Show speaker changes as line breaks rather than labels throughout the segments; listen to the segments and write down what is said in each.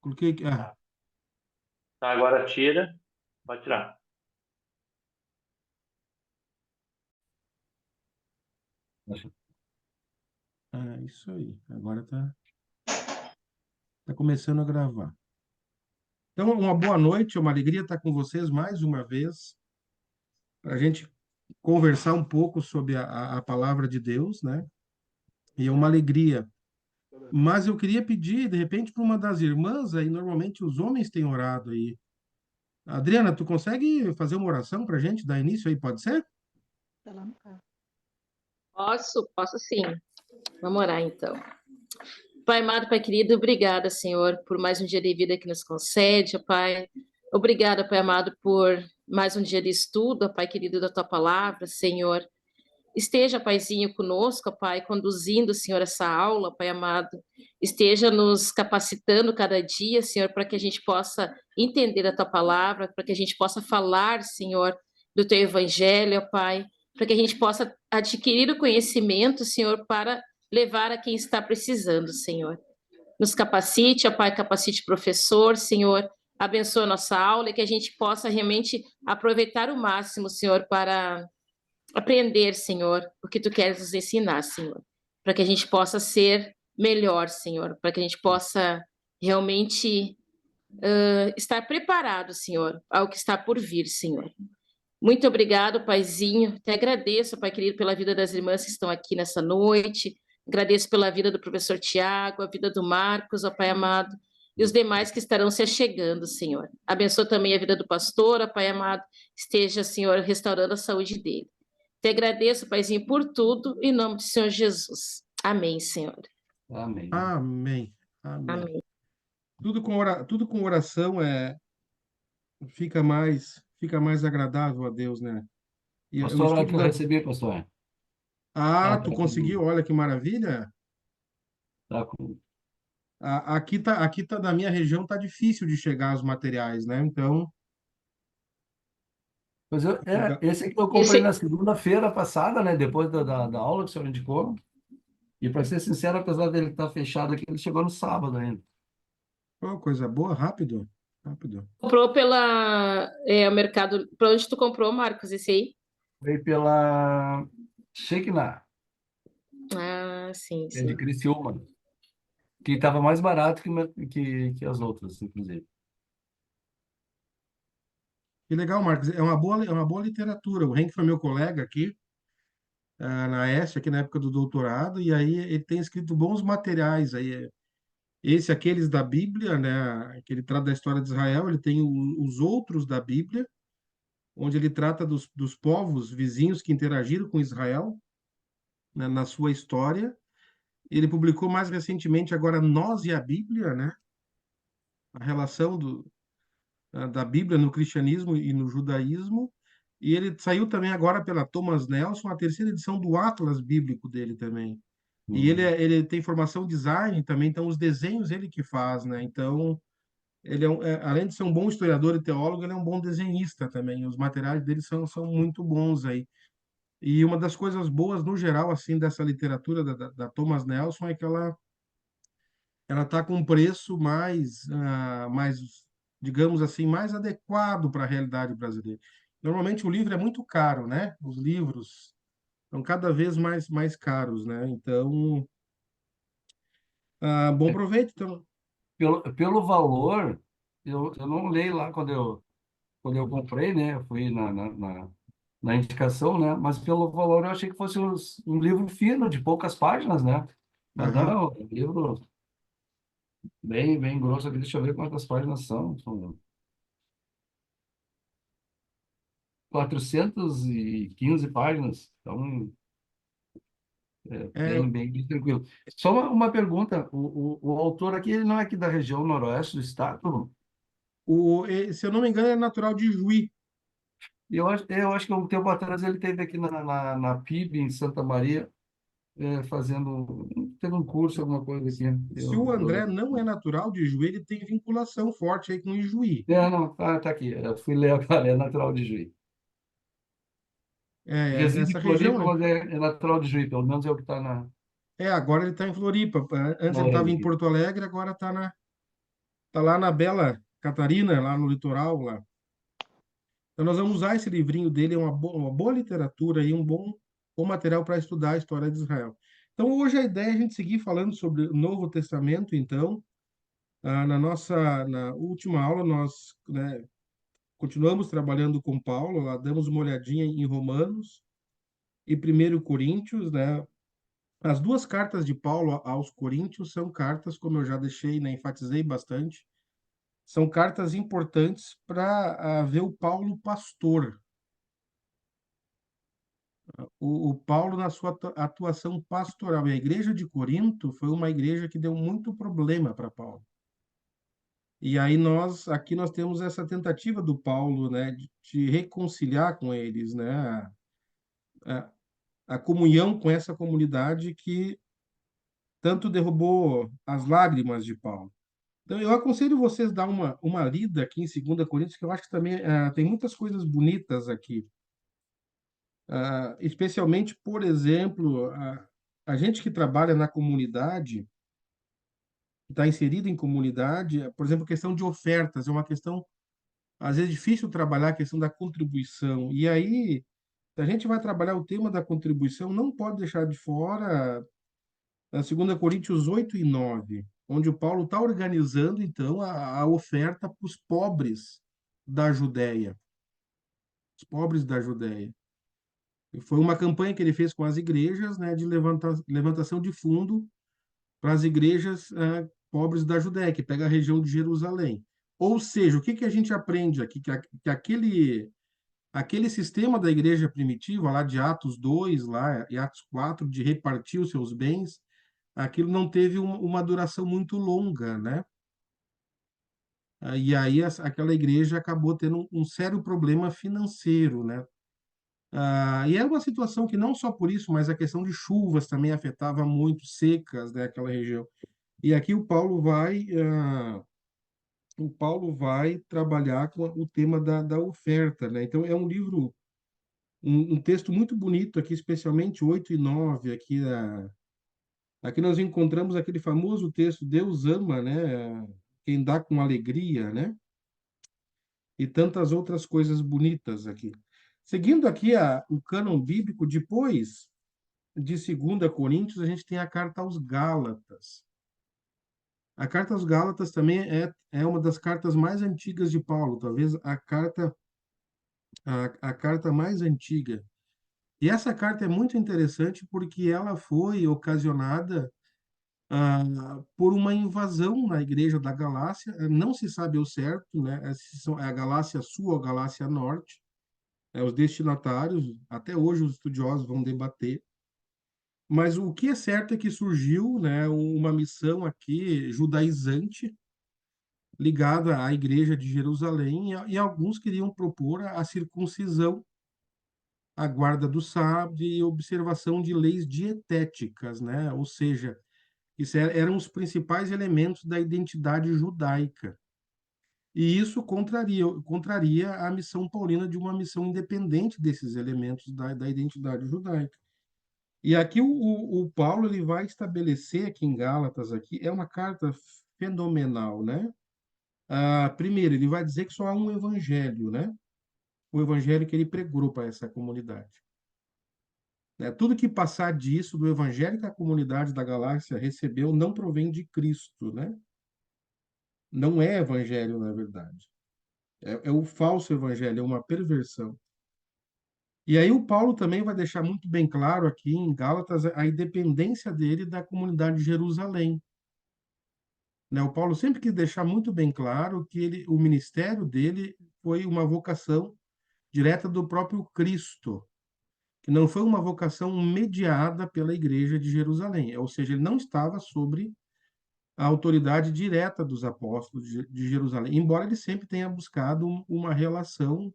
Coloquei aqui. Ah,
Tá, agora tira. Pode tirar.
isso aí. Agora tá começando a gravar. Então, uma boa noite, é uma alegria estar com vocês mais uma vez, para a gente conversar um pouco sobre a palavra de Deus, né? E é uma alegria. Mas eu queria pedir, de repente, para uma das irmãs aí, normalmente os homens têm orado aí. Adriana, tu consegue fazer uma oração para a gente dar início aí, pode ser?
Posso sim. Vamos orar então. Pai amado, Pai querido, obrigada, Senhor, por mais um dia de vida que nos concede, ó Pai. Obrigada, Pai amado, por mais um dia de estudo, ó Pai querido, da Tua palavra, Senhor. Esteja, Paizinho, conosco, ó Pai, conduzindo, Senhor, essa aula, Pai amado. Esteja nos capacitando cada dia, Senhor, para que a gente possa entender a Tua palavra, para que a gente possa falar, Senhor, do Teu Evangelho, ó Pai, para que a gente possa adquirir o conhecimento, Senhor, para levar a quem está precisando, Senhor. Nos capacite, ó Pai, capacite o professor, Senhor, abençoe a nossa aula e que a gente possa realmente aproveitar o máximo, Senhor, para aprender, Senhor, o que Tu queres nos ensinar, Senhor, para que a gente possa ser melhor, Senhor, para que a gente possa realmente estar preparado, Senhor, ao que está por vir, Senhor. Muito obrigado, Paizinho. Te agradeço, Pai querido, pela vida das irmãs que estão aqui nessa noite. Agradeço pela vida do professor Tiago, a vida do Marcos, ó Pai amado, e os demais que estarão se achegando, Senhor. Abençoa também a vida do pastor, ó Pai amado. Esteja, Senhor, restaurando a saúde dele. Te agradeço, Paizinho, por tudo, em nome do Senhor Jesus. Amém, Senhor.
Amém.
Amém. Amém.
Amém.
Tudo com oração fica mais agradável a Deus, né? E o
Pastor, olha
estudo
que eu recebi, pastor.
Tu conseguiu? Olha que maravilha.
Tá com...
Aqui tá na minha região tá difícil de chegar os materiais, né? Então,
Pois esse aqui eu comprei
Esse,
na segunda-feira passada, né? Depois da aula que o senhor indicou. E para ser sincero, apesar dele estar fechado aqui, ele chegou no sábado ainda.
pô, coisa boa, rápido, rápido.
comprou pela o mercado. Para onde tu comprou, Marcos? Esse aí?
Veio pela Shekinah,
Ah, sim,
é de
sim.
Criciúma, que estava mais barato que as outras, inclusive.
Que legal, Marcos. É uma boa literatura. O Henk foi meu colega aqui, na ESC, aqui na época do doutorado, e aí ele tem escrito bons materiais aí. Aqueles da Bíblia, né? Que ele trata da história de Israel, ele tem os outros da Bíblia, onde ele trata dos povos vizinhos que interagiram com Israel, né, na sua história. Ele publicou mais recentemente agora Nós e a Bíblia, né? A relação da Bíblia no cristianismo e no judaísmo. E ele saiu também agora pela Thomas Nelson, a terceira edição do Atlas Bíblico dele também. E ele,
Uhum.
ele tem formação em design também, então os desenhos ele que faz, né? Então, além de ser um bom historiador e teólogo, ele é um bom desenhista também. Os materiais dele são muito bons aí. E uma das coisas boas, no geral, assim, dessa literatura da Thomas Nelson é que ela está com um preço mais, digamos assim, mais adequado para a realidade brasileira. Normalmente o livro é muito caro, né? Os livros estão cada vez mais caros, né? Então, bom proveito. Então,
Pelo valor, eu não leio lá quando eu comprei, né? Eu fui na indicação, né? Mas pelo valor eu achei que fosse um livro fino, de poucas páginas, né? Mas
aham.
não, é um livro bem, bem grosso aqui. Deixa eu ver quantas páginas são. São 415 páginas. Então,
É,
bem tranquilo. Só uma pergunta. O autor aqui, ele não é aqui da região noroeste do estado?
se eu não me engano, é natural de Juí.
E eu acho que um tempo atrás ele teve aqui na PIB, em Santa Maria, fazendo... Teve um curso, alguma coisa assim.
Se o
Eu
André
lembro.
não é natural de Juí, ele tem vinculação forte aí com o Ijuí.
Não, tá aqui. Eu fui ler agora, é natural de Juí. Reside
Essa
em
região,
Floripa,
né?
mas é natural de Juí, pelo menos é o que está
Agora ele está em Floripa. Antes
na
ele estava
rede
em
aqui.
Porto Alegre, agora está Tá lá na Bela Catarina, lá no litoral, lá. Então, nós vamos usar esse livrinho dele, é uma boa literatura e um bom material para estudar a história de Israel. Então, hoje a ideia é a gente seguir falando sobre o Novo Testamento, então. Na última aula, nós, né, continuamos trabalhando com Paulo, lá damos uma olhadinha em Romanos e 1 Coríntios, né? As duas cartas de Paulo aos Coríntios são cartas, como eu já deixei, né, enfatizei bastante, são cartas importantes para ver o Paulo pastor. O Paulo na sua atuação pastoral. E a igreja de Corinto foi uma igreja que deu muito problema para Paulo. E aí aqui nós temos essa tentativa do Paulo, né, de reconciliar com eles, né, a, a comunhão com essa comunidade que tanto derrubou as lágrimas de Paulo. Então, eu aconselho vocês a dar uma lida aqui em 2 Coríntios, que eu acho que também tem muitas coisas bonitas aqui. Especialmente, por exemplo, a gente que trabalha na comunidade, está inserido em comunidade, por exemplo, a questão de ofertas, é uma questão, às vezes, difícil trabalhar a questão da contribuição. E aí, se a gente vai trabalhar o tema da contribuição, não pode deixar de fora a 2 Coríntios 8 e 9, onde o Paulo está organizando, então, a oferta para os pobres da Judéia. Os pobres da Judéia. E foi uma campanha que ele fez com as igrejas, né, de levantação de fundo para as igrejas pobres da Judéia, que pega a região de Jerusalém. Ou seja, o que a gente aprende aqui? Que aquele sistema da igreja primitiva, lá de Atos 2, lá, e Atos 4, de repartir os seus bens, aquilo não teve uma duração muito longa, né? E aí aquela igreja acabou tendo um sério problema financeiro, né? E era uma situação que não só por isso, mas a questão de chuvas também afetava muito, secas, né, aquela região. E aqui o Paulo vai trabalhar com o tema da oferta, né? Então é um livro, um texto muito bonito aqui, especialmente 8 e 9, aqui nós encontramos aquele famoso texto, Deus ama, né, quem dá com alegria, né? E tantas outras coisas bonitas aqui. Seguindo aqui o cânon bíblico, depois de 2 Coríntios, a gente tem a carta aos Gálatas. A carta aos Gálatas também é uma das cartas mais antigas de Paulo, talvez a carta mais antiga. E essa carta é muito interessante porque ela foi ocasionada por uma invasão na igreja da Galácia. Não se sabe ao certo, né, se é a Galácia Sul ou a Galácia Norte. Os destinatários, até hoje os estudiosos vão debater. Mas o que é certo é que surgiu, né, uma missão aqui judaizante ligada à igreja de Jerusalém e alguns queriam propor a circuncisão, a guarda do sábado e observação de leis dietéticas, né? Ou seja, isso eram os principais elementos da identidade judaica. E isso contraria a missão paulina de uma missão independente desses elementos da identidade judaica. E aqui o Paulo ele vai estabelecer aqui em Gálatas, aqui, é uma carta fenomenal, né? Primeiro, ele vai dizer que só há um evangelho, né? O evangelho que ele pregou para essa comunidade. Tudo que passar disso, do evangelho que a comunidade da Galácia recebeu, não provém de Cristo, né? Não é evangelho, na verdade. É o falso evangelho, é uma perversão. E aí o Paulo também vai deixar muito bem claro aqui em Gálatas a independência dele da comunidade de Jerusalém. Né? O Paulo sempre quis deixar muito bem claro que o ministério dele foi uma vocação direta do próprio Cristo, que não foi uma vocação mediada pela igreja de Jerusalém, ou seja, ele não estava sobre a autoridade direta dos apóstolos de Jerusalém, embora ele sempre tenha buscado uma relação,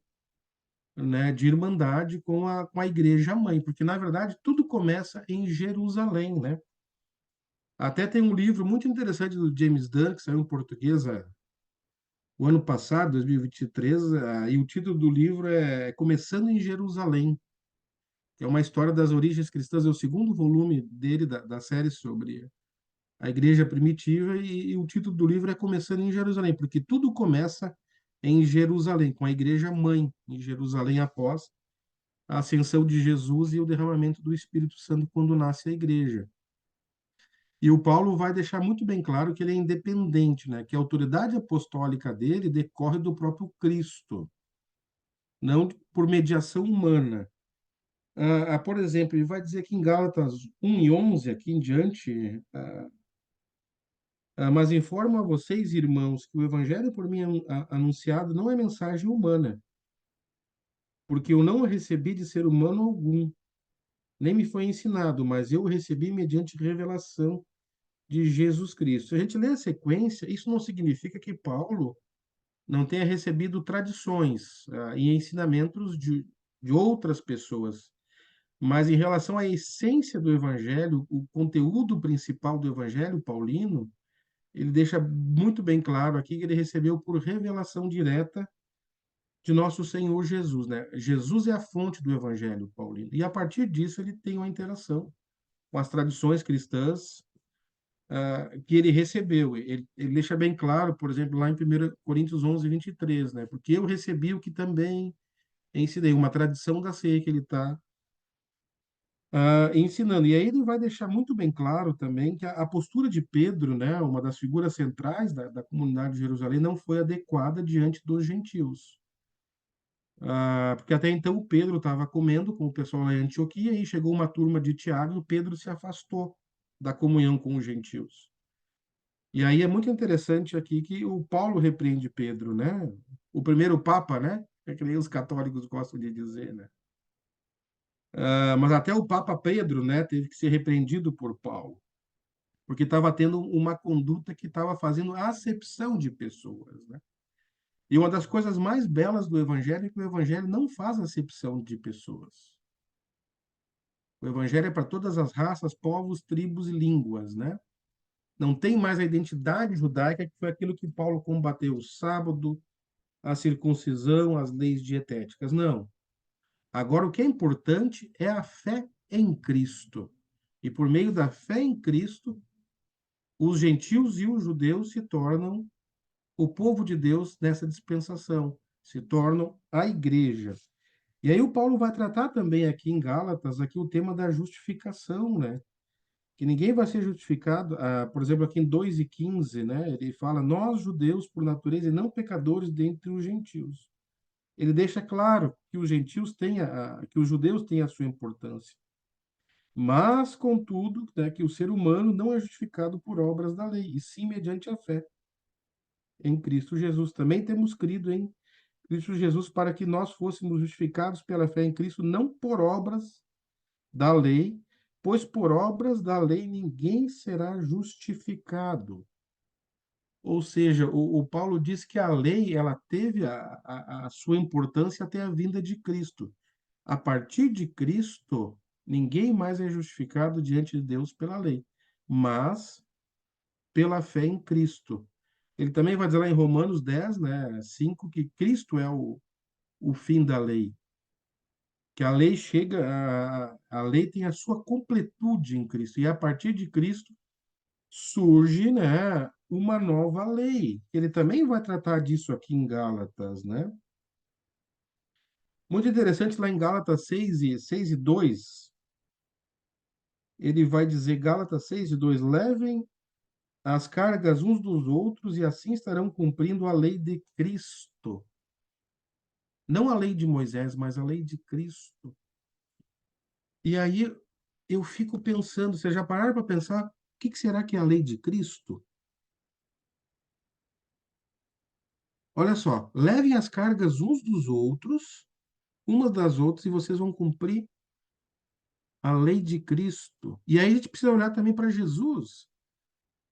né, de irmandade com a igreja mãe, porque na verdade tudo começa em Jerusalém, né? Até tem um livro muito interessante do James Dunn, que saiu em português o ano passado, 2023, e o título do livro é Começando em Jerusalém, que é uma história das origens cristãs, é o segundo volume dele, da série sobre a igreja primitiva, e o título do livro é Começando em Jerusalém, porque tudo começa em Jerusalém, com a igreja mãe em Jerusalém após a ascensão de Jesus e o derramamento do Espírito Santo quando nasce a igreja. E o Paulo vai deixar muito bem claro que ele é independente, né? Que a autoridade apostólica dele decorre do próprio Cristo, não por mediação humana. Por exemplo, ele vai dizer que em Gálatas 1:11, aqui em diante, mas informo a vocês, irmãos, que o evangelho por mim anunciado não é mensagem humana, porque eu não o recebi de ser humano algum, nem me foi ensinado, mas eu o recebi mediante revelação de Jesus Cristo. Se a gente lê a sequência, isso não significa que Paulo não tenha recebido tradições e ensinamentos de outras pessoas. Mas em relação à essência do evangelho, o conteúdo principal do evangelho paulino, ele deixa muito bem claro aqui que ele recebeu por revelação direta de nosso Senhor Jesus, né? Jesus é a fonte do evangelho paulino. E a partir disso ele tem uma interação com as tradições cristãs que ele recebeu. Ele deixa bem claro, por exemplo, lá em 1 Coríntios 11:23, né? Porque eu recebi o que também ensinei, uma tradição da ceia que ele está ensinando. E aí ele vai deixar muito bem claro também que a postura de Pedro, né, uma das figuras centrais da comunidade de Jerusalém, não foi adequada diante dos gentios. Porque até então o Pedro estava comendo com o pessoal lá em Antioquia e chegou uma turma de Tiago e o Pedro se afastou da comunhão com os gentios. E aí é muito interessante aqui que o Paulo repreende Pedro, né? O primeiro papa, né? É que nem os católicos gostam de dizer, né? Mas até o Papa Pedro, né, teve que ser repreendido por Paulo, porque estava tendo uma conduta que estava fazendo acepção de pessoas, né? E uma das coisas mais belas do Evangelho é que o Evangelho não faz acepção de pessoas. O Evangelho é para todas as raças, povos, tribos e línguas, né? Não tem mais a identidade judaica, que foi aquilo que Paulo combateu, o sábado, a circuncisão, as leis dietéticas. Não. Agora, o que é importante é a fé em Cristo. E por meio da fé em Cristo, os gentios e os judeus se tornam o povo de Deus nessa dispensação, se tornam a igreja. E aí o Paulo vai tratar também aqui em Gálatas aqui o tema da justificação, né? Que ninguém vai ser justificado, por exemplo, aqui em 2:15, né? Ele fala: "Nós judeus por natureza e não pecadores dentre os gentios". Ele deixa claro que os gentios têm que os judeus têm a sua importância. Mas, contudo, né, que o ser humano não é justificado por obras da lei, e sim mediante a fé em Cristo Jesus. Também temos crido em Cristo Jesus para que nós fôssemos justificados pela fé em Cristo, não por obras da lei, pois por obras da lei ninguém será justificado. Ou seja, o Paulo diz que a lei ela teve a sua importância até a vinda de Cristo. A partir de Cristo, ninguém mais é justificado diante de Deus pela lei, mas pela fé em Cristo. Ele também vai dizer lá em Romanos 10, né, 5, que Cristo é o fim da lei, que a lei chega, a lei tem a sua completude em Cristo, e a partir de Cristo surge, né, uma nova lei. Ele também vai tratar disso aqui em Gálatas, né? Muito interessante lá em Gálatas 6:2, ele vai dizer, Gálatas 6:2, levem as cargas uns dos outros e assim estarão cumprindo a lei de Cristo. Não a lei de Moisés, mas a lei de Cristo. E aí eu fico pensando, vocês já pararam para pensar, o que será que é a lei de Cristo? Olha só, levem as cargas uns dos outros, umas das outras, e vocês vão cumprir a lei de Cristo. E aí a gente precisa olhar também para Jesus,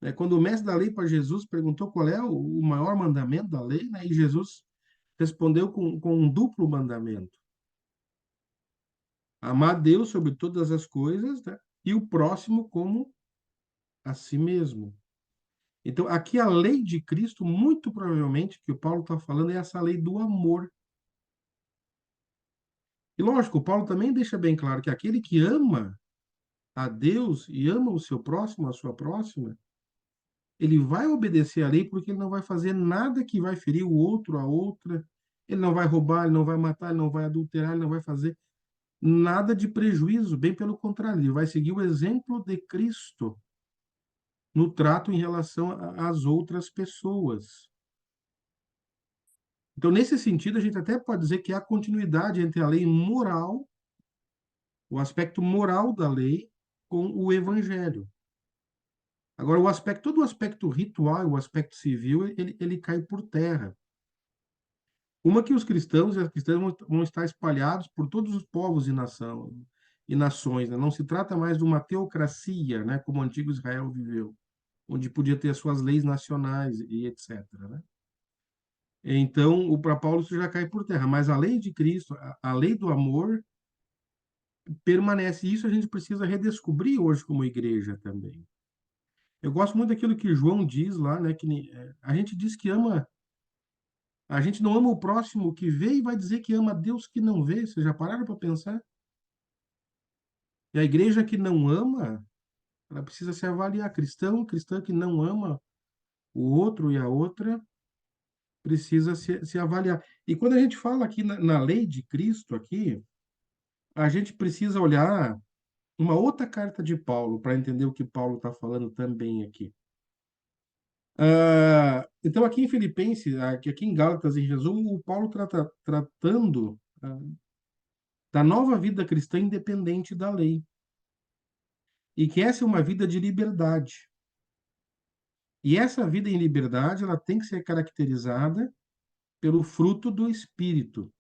né? Quando o mestre da lei para Jesus perguntou qual é o maior mandamento da lei, né? E Jesus respondeu com um duplo mandamento: amar Deus sobre todas as coisas, né? E o próximo como a si mesmo. Então, aqui a lei de Cristo, muito provavelmente, que o Paulo está falando, é essa lei do amor. E lógico, o Paulo também deixa bem claro que aquele que ama a Deus e ama o seu próximo, a sua próxima, ele vai obedecer à lei porque ele não vai fazer nada que vai ferir o outro, a outra. Ele não vai roubar, ele não vai matar, ele não vai adulterar, ele não vai fazer nada de prejuízo, bem pelo contrário, ele vai seguir o exemplo de Cristo no trato em relação às outras pessoas. Então, nesse sentido, a gente até pode dizer que há continuidade entre a lei moral, o aspecto moral da lei, com o evangelho. Agora, todo o aspecto ritual, o aspecto civil, ele cai por terra. Uma que os cristãos e as cristãs vão estar espalhados por todos os povos e nações, né? Não se trata mais de uma teocracia, né, como o antigo Israel viveu, onde podia ter as suas leis nacionais e etc., né? Então, para Paulo isso já cai por terra, mas a lei de Cristo, a lei do amor permanece. E isso a gente precisa redescobrir hoje como igreja também. Eu gosto muito daquilo que João diz lá, né, que a gente diz que ama. A gente não ama o próximo que vê e vai dizer que ama Deus que não vê. Vocês já pararam para pensar? E a igreja que não ama, ela precisa se avaliar. Cristã que não ama o outro e a outra, precisa se avaliar. E quando a gente fala aqui na lei de Cristo, aqui, a gente precisa olhar uma outra carta de Paulo para entender o que Paulo está falando também aqui. Então, aqui em Filipenses, aqui em Gálatas, em resumo, o Paulo tratando da nova vida cristã independente da lei. E que essa é uma vida de liberdade. E essa vida em liberdade, ela tem que ser caracterizada pelo fruto do Espírito.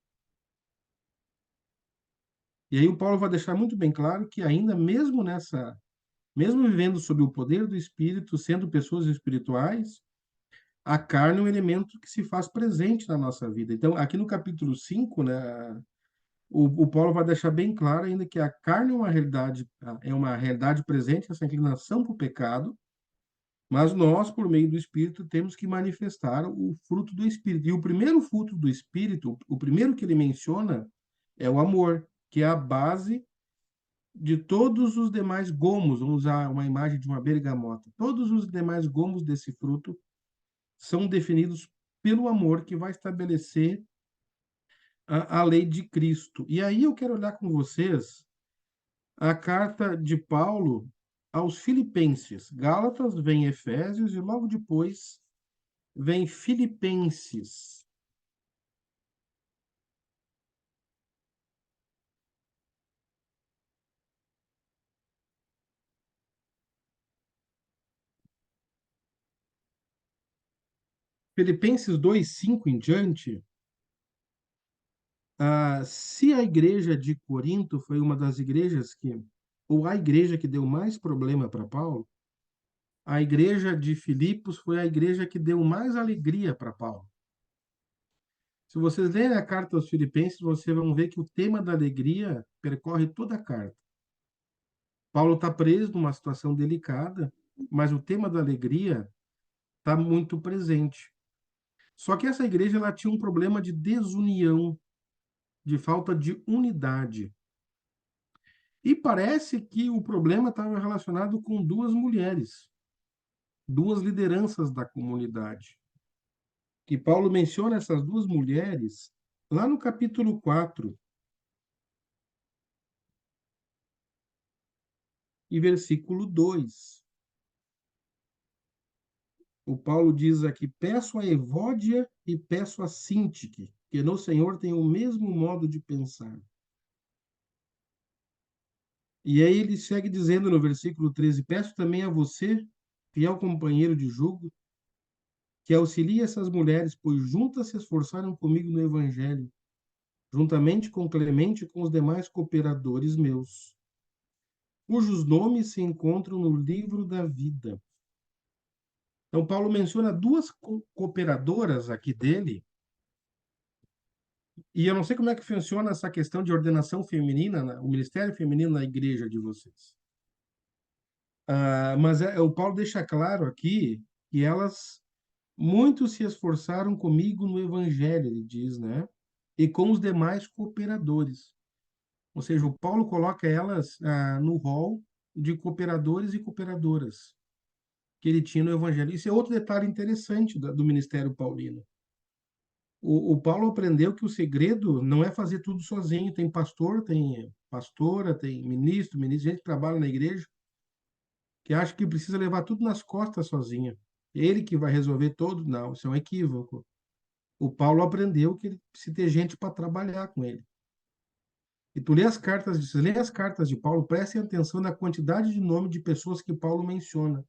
E aí o Paulo vai deixar muito bem claro que ainda mesmo vivendo sob o poder do Espírito, sendo pessoas espirituais, a carne é um elemento que se faz presente na nossa vida. Então, aqui no capítulo 5, né, o Paulo vai deixar bem claro ainda que a carne é uma realidade presente, essa inclinação para o pecado, mas nós, por meio do Espírito, temos que manifestar o fruto do Espírito. E o primeiro fruto do Espírito, o primeiro que ele menciona, é o amor, que é a base de todos os demais gomos. Vamos usar uma imagem de uma bergamota. Todos os demais gomos desse fruto são definidos pelo amor que vai estabelecer a lei de Cristo. E aí eu quero olhar com vocês a carta de Paulo aos Filipenses. Gálatas, vem Efésios e logo depois vem Filipenses. Filipenses 2:5 em diante. Se a igreja de Corinto foi uma das igrejas ou a igreja que deu mais problema para Paulo, a igreja de Filipos foi a igreja que deu mais alegria para Paulo. Se vocês lerem a carta aos Filipenses, vocês vão ver que o tema da alegria percorre toda a carta. Paulo está preso numa situação delicada, mas o tema da alegria está muito presente. Só que essa igreja ela tinha um problema de desunião, de falta de unidade. E parece que o problema estava relacionado com duas mulheres, duas lideranças da comunidade. Que Paulo menciona essas duas mulheres lá no capítulo 4 e versículo 2. O Paulo diz aqui: peço a Evódia e peço a Sintique, que no Senhor tenham o mesmo modo de pensar. E aí ele segue dizendo no versículo 13: peço também a você, fiel companheiro de jugo, que auxilie essas mulheres, pois juntas se esforçaram comigo no Evangelho, juntamente com Clemente e com os demais cooperadores meus, cujos nomes se encontram no livro da vida. Então, Paulo menciona duas cooperadoras aqui dele, e eu não sei como é que funciona essa questão de ordenação feminina, o ministério feminino na igreja de vocês. Mas o Paulo deixa claro aqui que elas muito se esforçaram comigo no evangelho, ele diz, né? E com os demais cooperadores. Ou seja, o Paulo coloca elas no rol de cooperadores e cooperadoras. que ele tinha no Evangelho. Isso é outro detalhe interessante do ministério paulino. O Paulo aprendeu que o segredo não é fazer tudo sozinho. Tem pastor, tem pastora, tem ministro, gente que trabalha na igreja, que acha que precisa levar tudo nas costas sozinha. Ele que vai resolver todo. Não, isso é um equívoco. O Paulo aprendeu que ele precisa ter gente para trabalhar com ele. E tu lê as cartas, você lê as cartas de Paulo, prestem atenção na quantidade de nome de pessoas que Paulo menciona.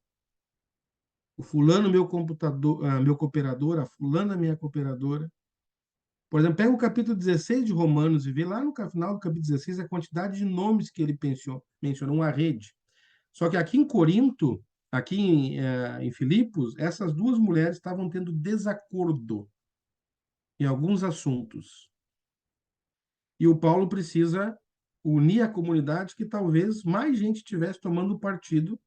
O fulano, meu computador, meu cooperador, a fulana, minha cooperadora. Por exemplo, pega o capítulo 16 de Romanos e vê lá no final do capítulo 16 a quantidade de nomes que ele mencionou, uma rede. Só que aqui em Corinto, aqui em Filipos, essas duas mulheres estavam tendo desacordo em alguns assuntos. E o Paulo precisa unir a comunidade, que talvez mais gente estivesse tomando partido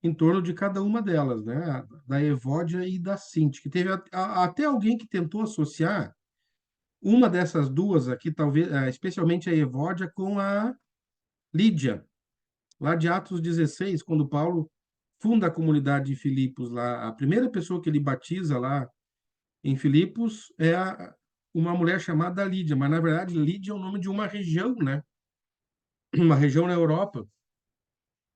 em torno de cada uma delas, né? Da Evódia e da Sinti, que teve até alguém que tentou associar uma dessas duas aqui, talvez, especialmente a Evódia, com a Lídia, lá de Atos 16, quando Paulo funda a comunidade de Filipos lá. A primeira pessoa que ele batiza lá em Filipos é uma mulher chamada Lídia, mas na verdade Lídia é o nome de uma região, né? Uma região na Europa.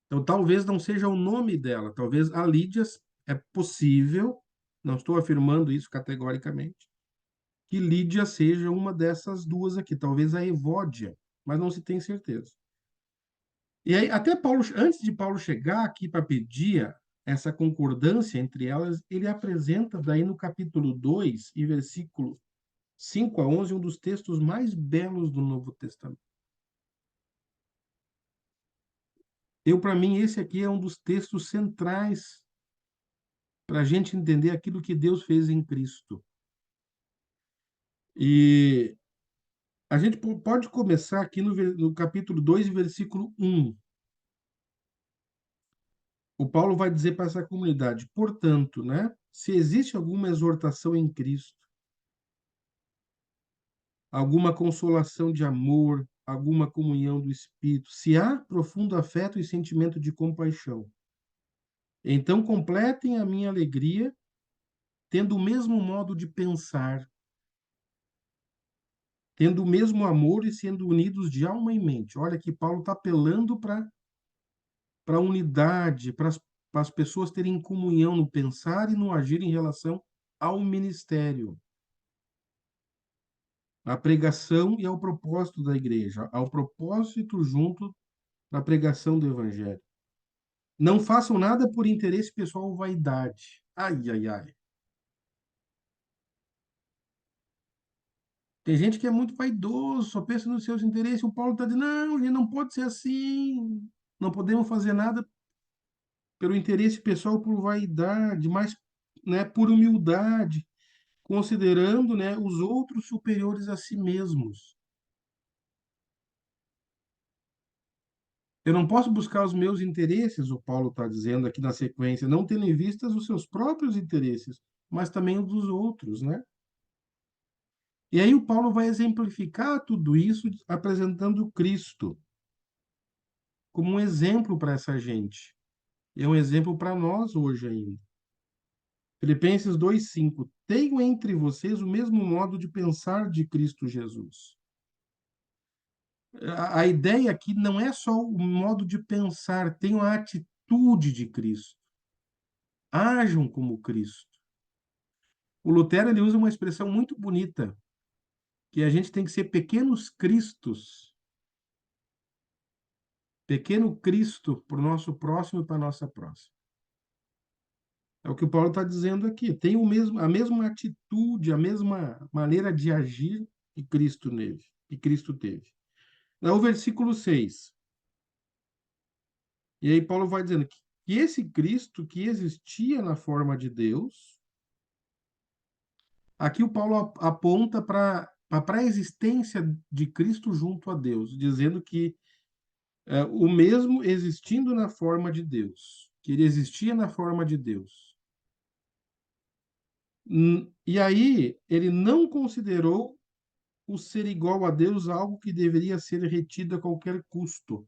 Então talvez não seja o nome dela, talvez a Lídia é possível, não estou afirmando isso categoricamente, que Lídia seja uma dessas duas aqui, talvez a Evódia, mas não se tem certeza. E aí, até Paulo, antes de Paulo chegar aqui para pedir essa concordância entre elas, ele apresenta daí no capítulo 2 e versículo 5 a 11, um dos textos mais belos do Novo Testamento. Para mim, esse aqui é um dos textos centrais para a gente entender aquilo que Deus fez em Cristo. E a gente pode começar aqui no capítulo 2, versículo 1. O Paulo vai dizer para essa comunidade, portanto, né, se existe alguma exortação em Cristo, alguma consolação de amor, alguma comunhão do Espírito, se há profundo afeto e sentimento de compaixão, então completem a minha alegria, tendo o mesmo modo de pensar, tendo o mesmo amor e sendo unidos de alma e mente. Olha que Paulo está apelando para a unidade, para as pessoas terem comunhão no pensar e no agir em relação ao ministério, à pregação e ao propósito da igreja, ao propósito junto da pregação do evangelho. Não façam nada por interesse pessoal ou vaidade. Ai, ai, ai. Tem gente que é muito vaidoso, só pensa nos seus interesses. O Paulo está dizendo, não, gente, não pode ser assim. Não podemos fazer nada pelo interesse pessoal, por vaidade, mas, né, por humildade, considerando, né, os outros superiores a si mesmos. Eu não posso buscar os meus interesses, o Paulo está dizendo aqui na sequência, não tendo em vista os seus próprios interesses, mas também os dos outros, né? E aí o Paulo vai exemplificar tudo isso apresentando Cristo como um exemplo para essa gente. E é um exemplo para nós hoje ainda. Filipenses 2:5. Tenho entre vocês o mesmo modo de pensar de Cristo Jesus. A ideia aqui não é só o modo de pensar, tem a atitude de Cristo. Ajam como Cristo. O Lutero ele usa uma expressão muito bonita, que a gente tem que ser pequenos cristos. Pequeno Cristo para o nosso próximo e para a nossa próxima. É o que o Paulo está dizendo aqui. Tem a mesma atitude, a mesma maneira de agir que Cristo teve. É o versículo 6. E aí Paulo vai dizendo que esse Cristo que existia na forma de Deus, aqui o Paulo aponta para a pré-existência de Cristo junto a Deus, dizendo que o mesmo existindo na forma de Deus, que ele existia na forma de Deus. E aí ele não considerou o ser igual a Deus algo que deveria ser retido a qualquer custo.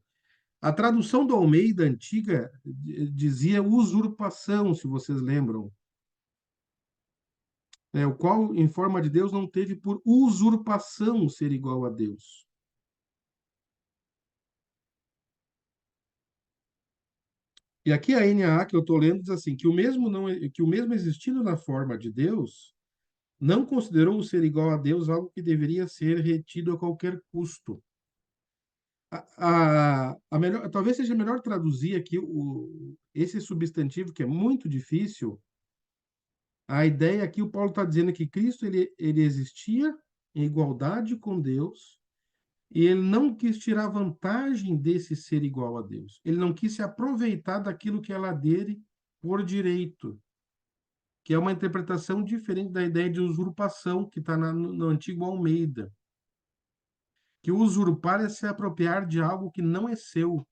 A tradução do Almeida antiga dizia usurpação, se vocês lembram, né? O qual, em forma de Deus, não teve por usurpação ser igual a Deus. E aqui a NAA que eu estou lendo diz assim, que que o mesmo existindo na forma de Deus, não considerou o ser igual a Deus algo que deveria ser retido a qualquer custo. Talvez seja melhor traduzir aqui esse substantivo, que é muito difícil. A ideia aqui, o Paulo está dizendo que Cristo ele existia em igualdade com Deus e ele não quis tirar vantagem desse ser igual a Deus. Ele não quis se aproveitar daquilo que é lá dele por direito, que é uma interpretação diferente da ideia de usurpação que está no antigo Almeida. Que usurpar é se apropriar de algo que não é seu.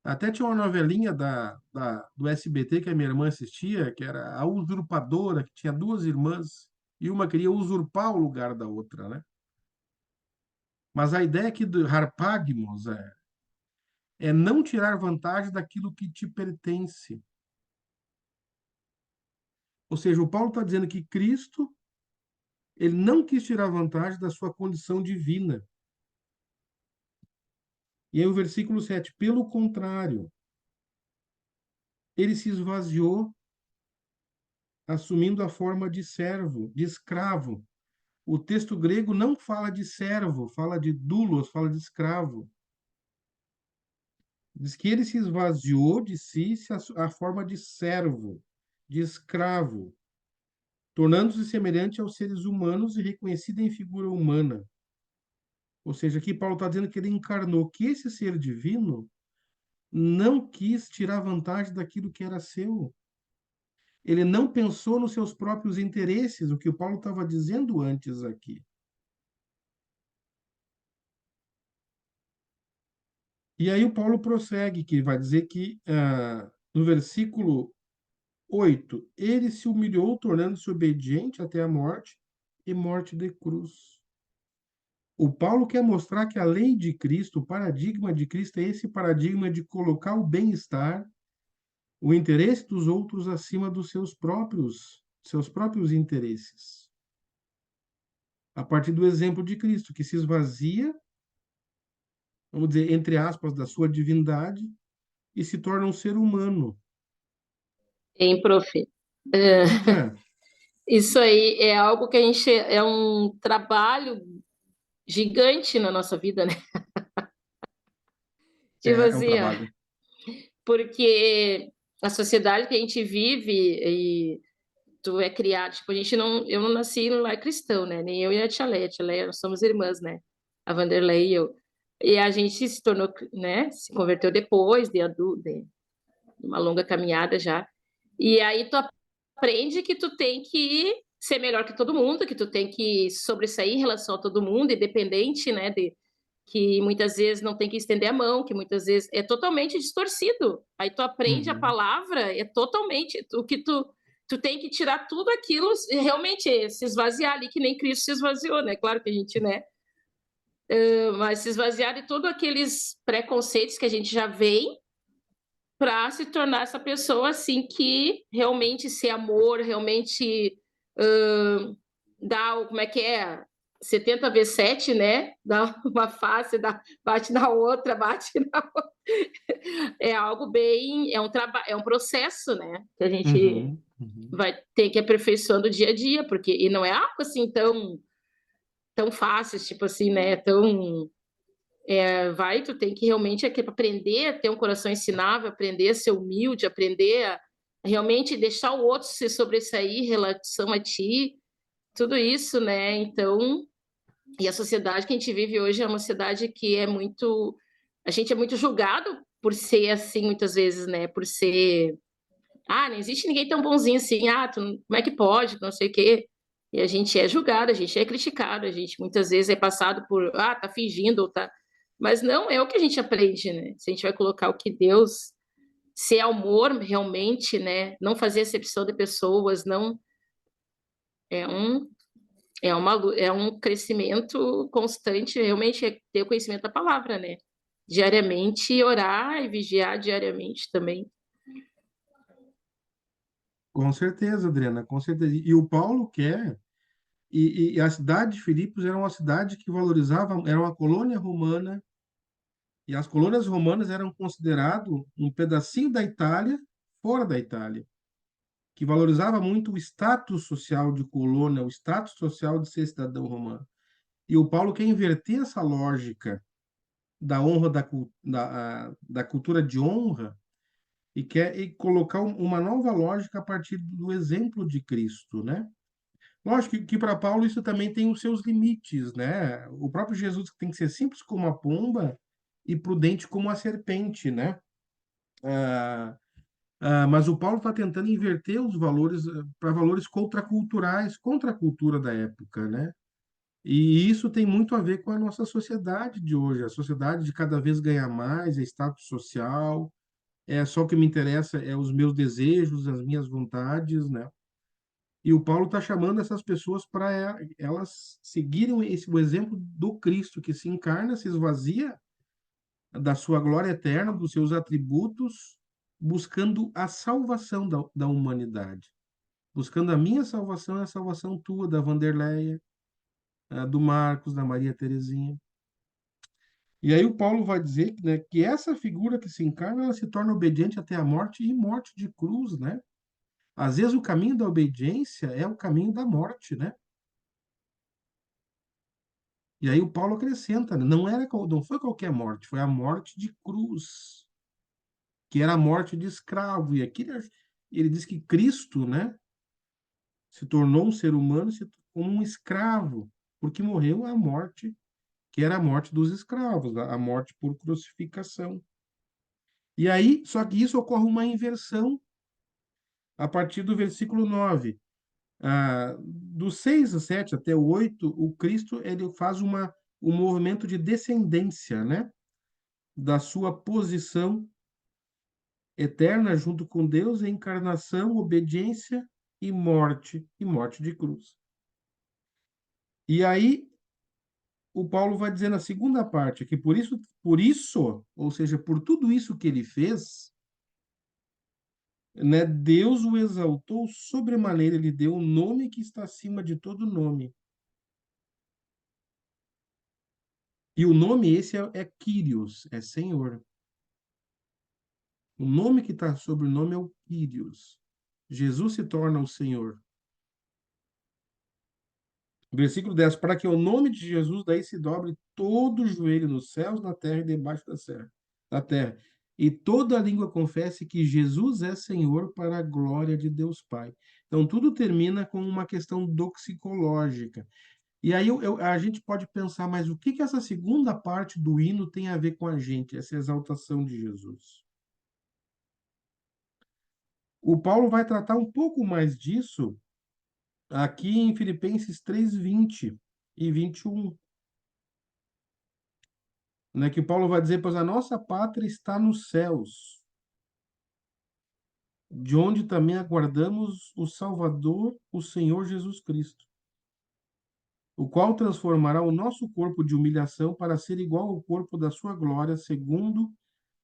Até tinha uma novelinha do SBT que a minha irmã assistia, que era A Usurpadora, que tinha duas irmãs, e uma queria usurpar o lugar da outra, né? Mas a ideia aqui do harpagmos é não tirar vantagem daquilo que te pertence. Ou seja, o Paulo está dizendo que Cristo, ele não quis tirar vantagem da sua condição divina. E aí o versículo 7, pelo contrário, ele se esvaziou, assumindo a forma de servo, de escravo. O texto grego não fala de servo, fala de doulos, fala de escravo. Diz que ele se esvaziou de si a forma de servo, de escravo, tornando-se semelhante aos seres humanos e reconhecido em figura humana. Ou seja, aqui Paulo está dizendo que ele encarnou, que esse ser divino não quis tirar vantagem daquilo que era seu. Ele não pensou nos seus próprios interesses, o que o Paulo estava dizendo antes aqui. E aí o Paulo prossegue, que vai dizer que, no versículo 8, ele se humilhou, tornando-se obediente até a morte, e morte de cruz. O Paulo quer mostrar que a lei de Cristo, o paradigma de Cristo, é esse paradigma de colocar o bem-estar, o interesse dos outros acima dos seus próprios interesses. A partir do exemplo de Cristo, que se esvazia, vamos dizer, entre aspas, da sua divindade e se torna um ser humano.
Hein, prof?
É,
Isso aí é algo que a gente é um trabalho gigante na nossa vida, né? Tipo
é um
assim, ó,
trabalho.
porque a sociedade que a gente vive e tu é criado, tipo, eu não nasci no lar cristão, né? Nem eu e a Tia Leia, nós somos irmãs, né? A Vanderlei e eu. E a gente se tornou, né? Se converteu depois de adulto, de uma longa caminhada já. E aí tu aprende que tu tem que ser melhor que todo mundo, que tu tem que sobressair em relação a todo mundo, independente, né, que muitas vezes não tem que estender a mão, que muitas vezes é totalmente distorcido. Aí tu aprende a
Uhum.
palavra, é totalmente o que tu tem que tirar tudo aquilo, realmente se esvaziar ali, que nem Cristo se esvaziou, né? Claro que a gente, né? Mas se esvaziar de todos aqueles preconceitos que a gente já vem para se tornar essa pessoa assim que realmente ser amor, realmente dá, como é que é? 70 vezes 7, né? Dá uma face, bate na outra, bate na outra. É algo bem, é um trabalho, é um processo, né? Que a gente
Uhum. Uhum.
vai ter que ir aperfeiçoando dia a dia, porque e não é algo assim tão fácil, tipo assim, né? Tu tem que realmente aprender a ter um coração ensinável, aprender a ser humilde, aprender a realmente deixar o outro se sobressair em relação a ti, tudo isso, né? Então, e a sociedade que a gente vive hoje é uma sociedade que a gente é muito julgado por ser assim muitas vezes, né? Por ser, não existe ninguém tão bonzinho assim, como é que pode, não sei o quê. E a gente é julgado, a gente é criticado, a gente muitas vezes é passado por, tá fingindo, ou tá. Mas não é o que a gente aprende, né? Se a gente vai colocar o que Deus, ser amor realmente, né? Não fazer acepção de pessoas, não. É um, é um crescimento constante, realmente é ter o conhecimento da palavra, né? diariamente e orar e vigiar diariamente também.
Com certeza, Adriana, com certeza. E o Paulo quer, e a cidade de Filipos era uma cidade que valorizava, era uma colônia romana, e as colônias romanas eram considerado um pedacinho da Itália, fora da Itália, que valorizava muito o status social de colônia, o status social de ser cidadão romano. E o Paulo quer inverter essa lógica da honra, da cultura de honra, e quer colocar uma nova lógica a partir do exemplo de Cristo, né? Lógico que para Paulo isso também tem os seus limites, né? O próprio Jesus tem que ser simples como a pomba e prudente como a serpente, né? Ah, mas o Paulo está tentando inverter os valores para valores contraculturais, contra a cultura da época, né? E isso tem muito a ver com a nossa sociedade de hoje, a sociedade de cada vez ganhar mais, é status social, é só o que me interessa é os meus desejos, as minhas vontades, né? E o Paulo está chamando essas pessoas para elas seguirem o exemplo do Cristo, que se encarna, se esvazia da sua glória eterna, dos seus atributos, buscando a salvação da humanidade. Buscando a minha salvação e a salvação tua, da Vanderleia, do Marcos, da Maria Terezinha. E aí o Paulo vai dizer, né, que essa figura que se encarna, ela se torna obediente até a morte e morte de cruz, né? Às vezes o caminho da obediência é o caminho da morte, né? E aí o Paulo acrescenta, né, não foi qualquer morte, foi a morte de cruz, que era a morte de escravo. E aqui ele diz que Cristo, né, se tornou um ser humano como um escravo, porque morreu a morte, que era a morte dos escravos, a morte por crucificação. E aí, só que isso ocorre uma inversão a partir do versículo 9. Do 6 a 7 até o 8, o Cristo ele faz um movimento de descendência, né? Da sua posição eterna junto com Deus, encarnação, obediência e morte de cruz. E aí o Paulo vai dizer na segunda parte que por isso, ou seja, por tudo isso que ele fez, né, Deus o exaltou sobremaneira, ele deu o nome que está acima de todo nome. E o nome esse é Kyrios, é Senhor. O nome que está sobre o nome é o Kyrios. Jesus se torna o Senhor. Versículo 10, para que o nome de Jesus daí se dobre todo o joelho nos céus, na terra e debaixo da terra. E toda língua confesse que Jesus é Senhor para a glória de Deus Pai. Então, tudo termina com uma questão doxicológica. E aí a gente pode pensar, mas o que essa segunda parte do hino tem a ver com a gente, essa exaltação de Jesus? O Paulo vai tratar um pouco mais disso aqui em Filipenses 3:20 e 21, né, que Paulo vai dizer, pois a nossa pátria está nos céus, de onde também aguardamos o Salvador, o Senhor Jesus Cristo, o qual transformará o nosso corpo de humilhação para ser igual ao corpo da sua glória, segundo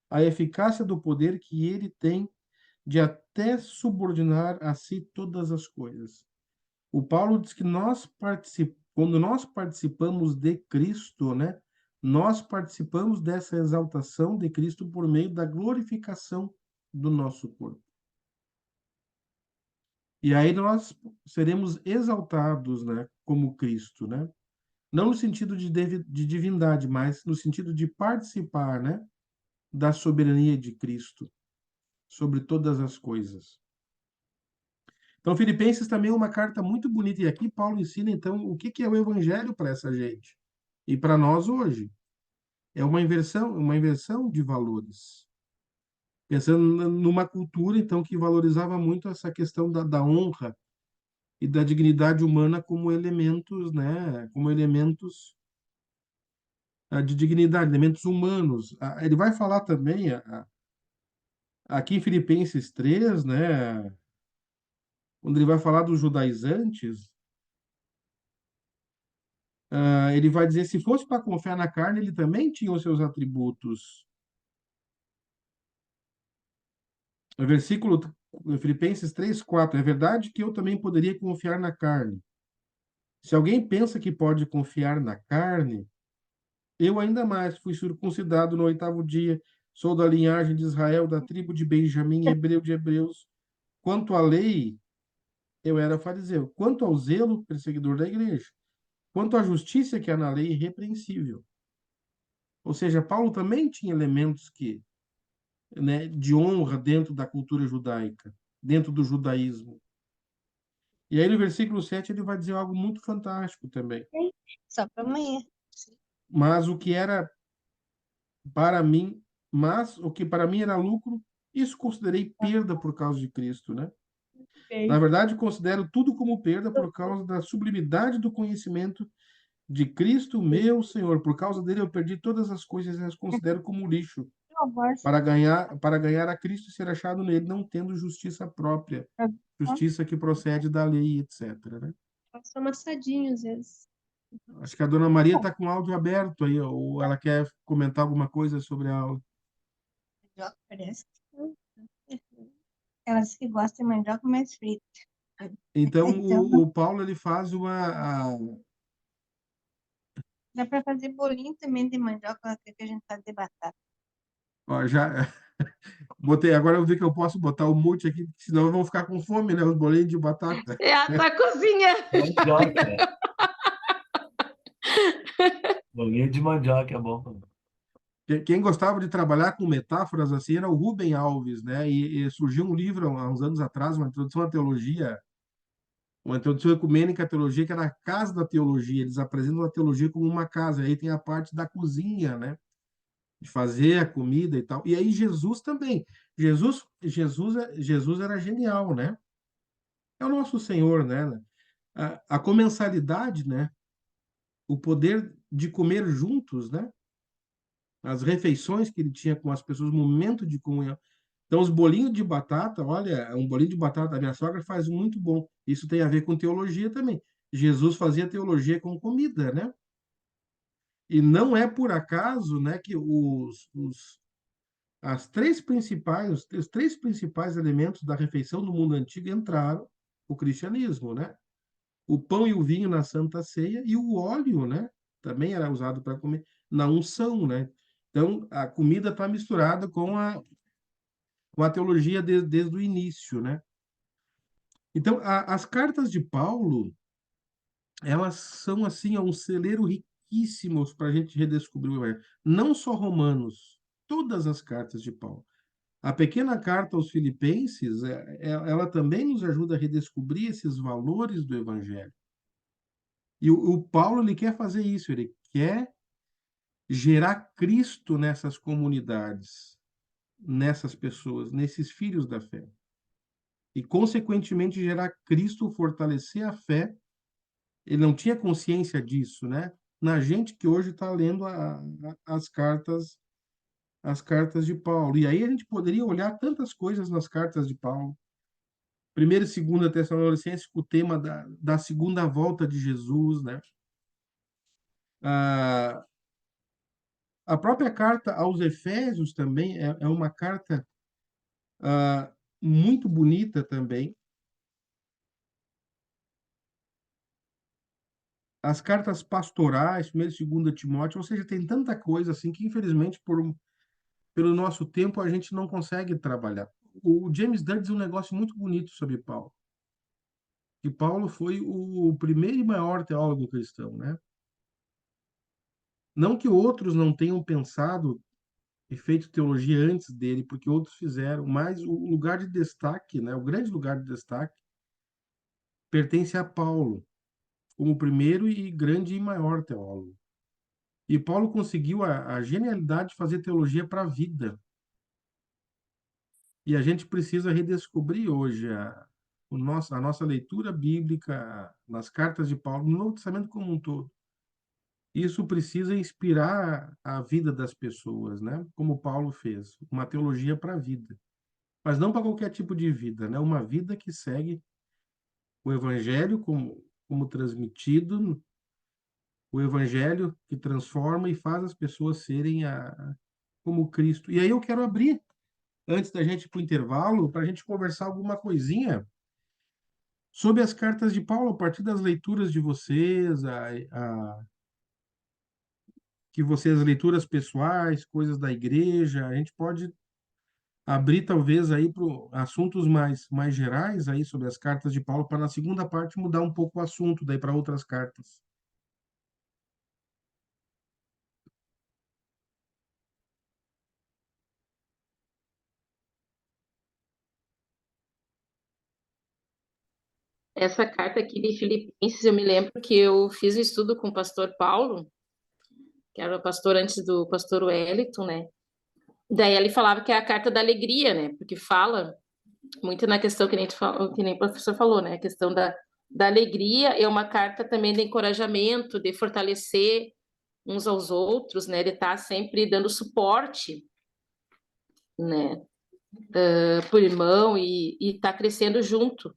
a eficácia do poder que ele tem de até subordinar a si todas as coisas. O Paulo diz que quando nós participamos de Cristo, né, nós participamos dessa exaltação de Cristo por meio da glorificação do nosso corpo. E aí nós seremos exaltados, né, como Cristo, né? Não no sentido de divindade, mas no sentido de participar, né, da soberania de Cristo sobre todas as coisas. Então, Filipenses também é uma carta muito bonita. E aqui Paulo ensina, então, o que é o evangelho para essa gente. E para nós hoje. É uma inversão de valores. Pensando numa cultura, então, que valorizava muito essa questão da honra e da dignidade humana como elementos, né? Como elementos de dignidade, elementos humanos. Ele vai falar também, aqui em Filipenses 3, né? Quando ele vai falar dos judaizantes, ele vai dizer, se fosse para confiar na carne, ele também tinha os seus atributos O versículo Filipenses 3:4. É verdade que eu também poderia confiar na carne. Se alguém pensa que pode confiar na carne, eu ainda mais fui circuncidado no 8º dia, sou da linhagem de Israel, da tribo de Benjamim, hebreu de hebreus. Quanto à lei, eu era fariseu. Quanto ao zelo, perseguidor da igreja. Quanto à justiça que há na lei, irrepreensível. Ou seja, Paulo também tinha elementos que, né, de honra dentro da cultura judaica, dentro do judaísmo. E aí no versículo 7 ele vai dizer algo muito fantástico também.
Só para amanhã.
Mas o que era para mim, mas o que para mim era lucro, isso considerei perda por causa de Cristo, né? Na verdade, considero tudo como perda por causa da sublimidade do conhecimento de Cristo, meu Senhor. Por causa dele eu perdi todas as coisas e as considero como lixo, para ganhar a Cristo e ser achado nele, não tendo justiça própria, justiça que procede da lei, etc, né?
São amassadinhos, às vezes.
Acho que a dona Maria está com o áudio aberto aí, ou ela quer comentar alguma coisa sobre a aula.
Mandioca parece que ela disse que gosta de mandioca mais frita.
Então,
Então,
o Paulo ele faz
dá para fazer bolinho também de mandioca que a gente faz de batata.
ó, já botei, agora eu vi que eu posso botar o mute aqui, porque senão vão ficar com fome, né? Os bolinhos de batata.
Ela tá cozinhando.
Mandioca. Bolinha de mandioca é bom.
Quem gostava de trabalhar com metáforas assim era o Rubem Alves, né? E surgiu um livro há uns anos atrás, uma introdução à teologia, uma introdução ecumênica à teologia, que era a Casa da Teologia. Eles apresentam a teologia como uma casa. Aí tem a parte da cozinha, né? De fazer a comida e tal. E aí Jesus também. Jesus era genial, né? É o nosso Senhor, né? A comensalidade, né? O poder de comer juntos, né? As refeições que ele tinha com as pessoas, o momento de comunhão. Então, os bolinhos de batata, olha, um bolinho de batata, a minha sogra faz muito bom. Isso tem a ver com teologia também. Jesus fazia teologia com comida, né? E não é por acaso, né, que os três principais elementos da refeição no mundo antigo entraram o cristianismo, né? O pão e o vinho na Santa Ceia e o óleo, né? Também era usado para comer na unção, né? Então, a comida está misturada com a teologia desde o início, né? Então, as cartas de Paulo, elas são, assim, um celeiro riquíssimos para a gente redescobrir o Evangelho. Não só Romanos, todas as cartas de Paulo. A pequena carta aos Filipenses, ela também nos ajuda a redescobrir esses valores do Evangelho. E o Paulo, ele quer fazer isso, ele quer gerar Cristo nessas comunidades, nessas pessoas, nesses filhos da fé. E, consequentemente, gerar Cristo, fortalecer a fé. Ele não tinha consciência disso, né? Na gente que hoje está lendo as cartas de Paulo. E aí a gente poderia olhar tantas coisas nas cartas de Paulo. Primeira e segunda Tessalonicenses, com o tema da segunda volta de Jesus, né? A própria carta aos Efésios também é uma carta muito bonita também. As cartas pastorais, 1ª e 2ª Timóteo, ou seja, tem tanta coisa assim que, infelizmente, pelo nosso tempo, a gente não consegue trabalhar. O James Dunn diz um negócio muito bonito sobre Paulo, que Paulo foi o primeiro e maior teólogo cristão, né? Não que outros não tenham pensado e feito teologia antes dele, porque outros fizeram, mas o lugar de destaque, né, o grande lugar de destaque, pertence a Paulo, como primeiro e grande e maior teólogo. E Paulo conseguiu a genialidade de fazer teologia para a vida. E a gente precisa redescobrir hoje a nossa leitura bíblica nas cartas de Paulo, no Novo Testamento como um todo. Isso precisa inspirar a vida das pessoas, né? Como Paulo fez, uma teologia para a vida. Mas não para qualquer tipo de vida, né? Uma vida que segue o evangelho como transmitido, o evangelho que transforma e faz as pessoas serem como Cristo. E aí eu quero abrir antes da gente ir para o intervalo, para a gente conversar alguma coisinha sobre as cartas de Paulo, a partir das leituras de vocês, que vocês, leituras pessoais, coisas da igreja, a gente pode abrir talvez aí para assuntos mais gerais aí sobre as cartas de Paulo, para na segunda parte mudar um pouco o assunto daí para outras cartas.
Essa carta aqui de Filipenses, eu me lembro que eu fiz um estudo com o pastor Paulo, que era o pastor antes do pastor Wellington, né? Daí ele falava que é a carta da alegria, né? Porque fala muito na questão que que nem o professor falou, né? A questão da alegria é uma carta também de encorajamento, de fortalecer uns aos outros, né? De estar sempre dando suporte, né? Por irmão e estar crescendo junto.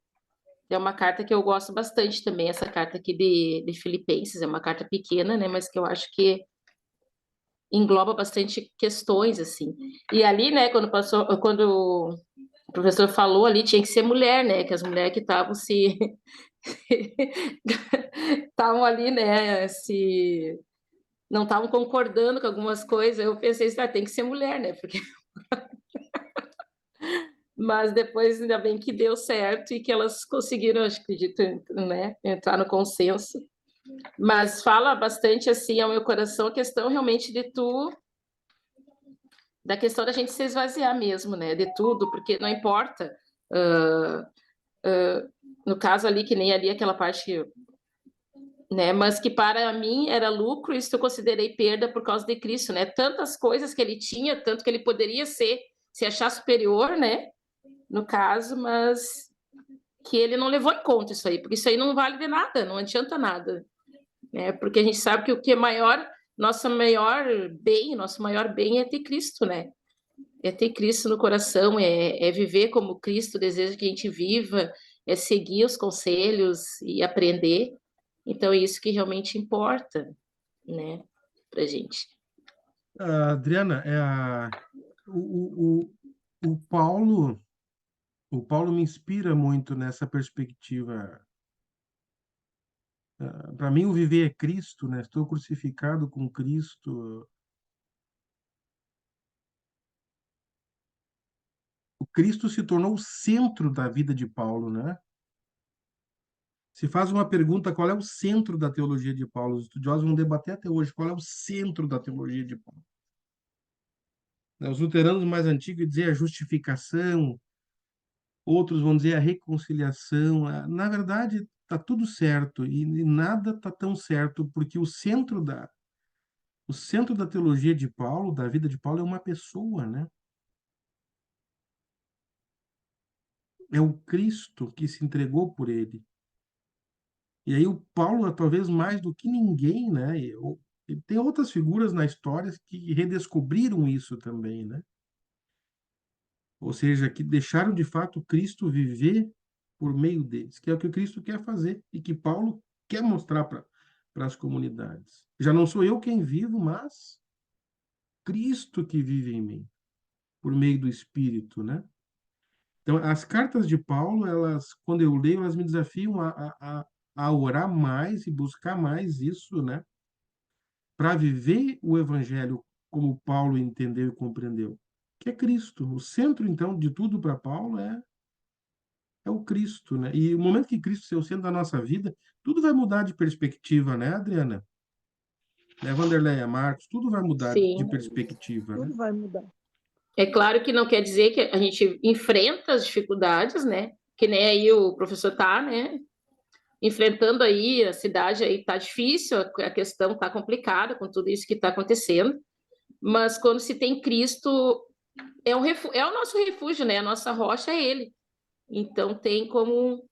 É uma carta que eu gosto bastante também, essa carta aqui de Filipenses, é uma carta pequena, né? Mas que eu acho que engloba bastante questões, assim. E ali, né, quando o professor falou ali, tinha que ser mulher, né? Que as mulheres que estavam se... estavam ali, né, se... não estavam concordando com algumas coisas, eu pensei, tem que ser mulher, né? Porque... Mas depois, ainda bem que deu certo e que elas conseguiram, acho, acredito, né, entrar no consenso. Mas fala bastante, assim, ao meu coração, a questão realmente da questão da gente se esvaziar mesmo, né, de tudo, porque não importa, no caso ali, que nem ali aquela parte, né, mas que para mim era lucro, isso eu considerei perda por causa de Cristo, né, tantas coisas que ele tinha, tanto que ele poderia se achar superior, né, no caso, mas que ele não levou em conta isso aí, porque isso aí não vale de nada, não adianta nada, né, porque a gente sabe que o que é maior, nosso maior bem é ter Cristo, né, é ter Cristo no coração, é viver como Cristo deseja que a gente viva, é seguir os conselhos e aprender. Então, é isso que realmente importa, né, pra gente.
Adriana, o, o, o Paulo, o Paulo me inspira muito nessa perspectiva. Para mim, o viver é Cristo, né? Estou crucificado com Cristo. O Cristo se tornou o centro da vida de Paulo, né? Se faz uma pergunta, qual é o centro da teologia de Paulo? Os estudiosos vão debater até hoje qual é o centro da teologia de Paulo. Os luteranos mais antigos diziam a justificação, outros vão dizer a reconciliação. Na verdade, está tudo certo e nada está tão certo, porque o centro da teologia de Paulo, da vida de Paulo, é uma pessoa, né? É o Cristo que se entregou por ele. E aí o Paulo, talvez mais do que ninguém, né? E tem outras figuras na história que redescobriram isso também, né? Ou seja, que deixaram de fato Cristo viver por meio deles, que é o que o Cristo quer fazer e que Paulo quer mostrar para as comunidades. Já não sou eu quem vivo, mas Cristo que vive em mim, por meio do Espírito, né? Então, as cartas de Paulo, elas, quando eu leio, elas me desafiam a orar mais e buscar mais isso, né? Para viver o Evangelho como Paulo entendeu e compreendeu, que é Cristo. O centro, então, de tudo para Paulo é o Cristo, né? E o momento que Cristo é o centro da nossa vida, tudo vai mudar de perspectiva, né, Adriana? Né, Vanderleia, Marcos, tudo vai mudar de
Sim.
perspectiva, né?
Tudo vai mudar.
É claro que não quer dizer que a gente enfrenta as dificuldades, né? Que nem aí o professor tá, né? Enfrentando aí, a cidade aí tá difícil, a questão tá complicada com tudo isso que está acontecendo. Mas quando se tem Cristo, é o nosso refúgio, né? A nossa rocha é Ele. Então tem como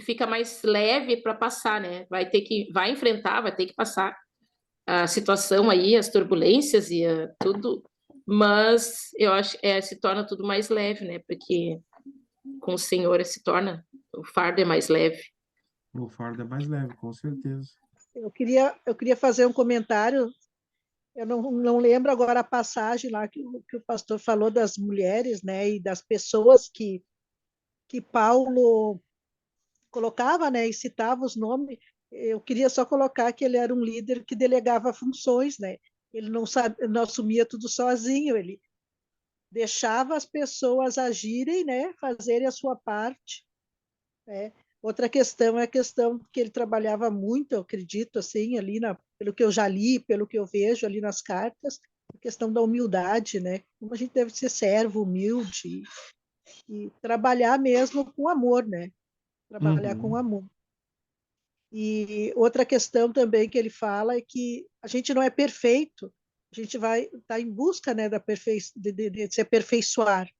fica mais leve para passar, né? Vai enfrentar, vai ter que passar a situação aí, as turbulências e tudo, mas eu acho se torna tudo mais leve, né? Porque com o Senhor o fardo é mais leve.
O fardo é mais leve, com certeza.
Eu queria fazer um comentário
eu não lembro agora a passagem lá que o pastor falou das mulheres, né, e das pessoas que Paulo colocava, né, e citava os nomes. Eu queria só colocar que ele era um líder que delegava funções, né? Ele não sabe, não assumia tudo sozinho, ele deixava as pessoas agirem, né, fazerem a sua parte, né? Outra questão é a questão que ele trabalhava muito, eu acredito, assim, ali pelo que eu já li, pelo que eu vejo ali nas cartas, a questão da humildade, né? Como a gente deve ser servo, humilde e trabalhar mesmo com amor, né? Trabalhar com
Uhum.
amor. E outra questão também que ele fala é que a gente não é perfeito, a gente vai estar em busca, né, de se aperfeiçoar.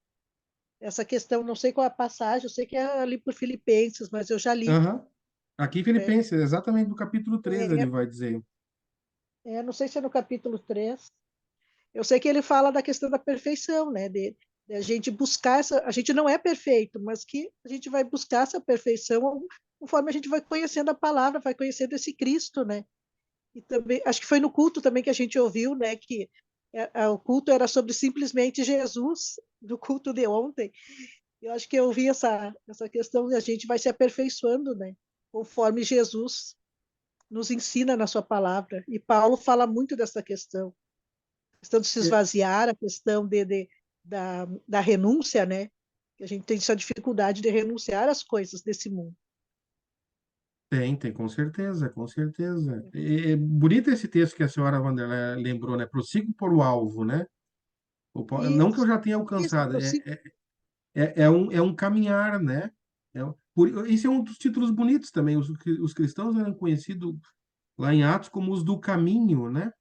Essa questão, não sei qual é a passagem, eu sei que é ali por Filipenses, mas eu já li.
Aham. Aqui em
É,
Filipenses, exatamente no capítulo 3 ele
é,
vai dizer.
não sei se é no capítulo 3. Eu sei que ele fala da questão da perfeição, né? De a gente buscar essa. A gente não é perfeito, mas que a gente vai buscar essa perfeição conforme a gente vai conhecendo a palavra, vai conhecendo esse Cristo, né? E também, acho que foi no culto também que a gente ouviu, né? Que o culto era sobre simplesmente Jesus, do culto de ontem. Eu acho que eu ouvi essa questão de a gente vai se aperfeiçoando, né? Conforme Jesus nos ensina na sua palavra. E Paulo fala muito dessa questão. A questão de se
É,
esvaziar, a questão da renúncia, né? Que a gente tem essa dificuldade de renunciar às coisas desse mundo.
tem, com certeza, com certeza. É bonito esse texto que a senhora Wanderlei lembrou, né? Prossigo por o alvo, né? Não que eu
Isso,
já tenha
isso,
alcançado,
prossigo.
é um caminhar, né? Esse é um dos títulos bonitos também. Os cristãos eram conhecidos lá em Atos como os do caminho, né?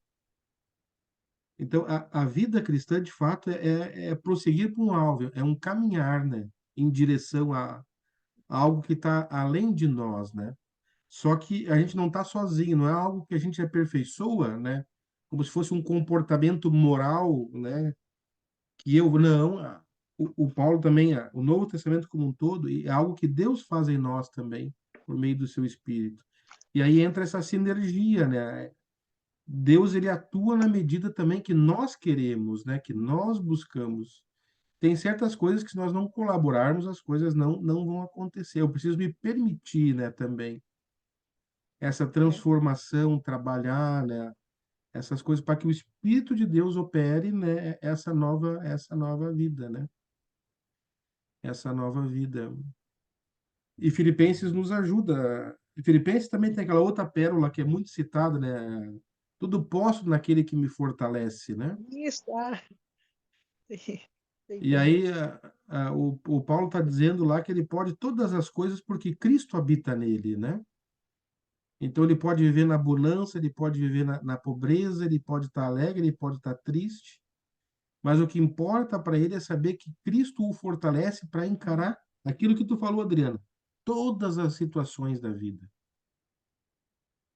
Então, a vida cristã, de fato, é prosseguir para um alvo, é um caminhar, né? Em direção a algo que está além de nós, né? Só que a gente não está sozinho, não é algo que a gente aperfeiçoa, né? Como se fosse um comportamento moral, né? Que eu não. O Paulo também, o Novo Testamento como um todo, é algo que Deus faz em nós também, por meio do seu Espírito. E aí entra essa sinergia, né? Deus ele atua na medida também que nós queremos, né? Que nós buscamos. Tem certas coisas que se nós não colaborarmos, as coisas não vão acontecer. Eu preciso me permitir, né, também essa
É,
transformação, trabalhar, né, essas coisas para que o Espírito de Deus opere, né, essa nova vida, né? Essa nova vida. E Filipenses nos ajuda. E Filipenses também tem aquela outra pérola que é muito citada, né? Tudo posso naquele que me fortalece, né?
isso, sim, sim,
E
também.
aí o Paulo está dizendo lá que ele pode todas as coisas porque Cristo habita nele, né? Então ele pode viver na bonança, ele pode viver na pobreza, ele pode estar alegre, ele pode estar triste, mas o que importa para ele é saber que Cristo o fortalece para encarar aquilo que tu falou, Adriano, todas as situações da vida.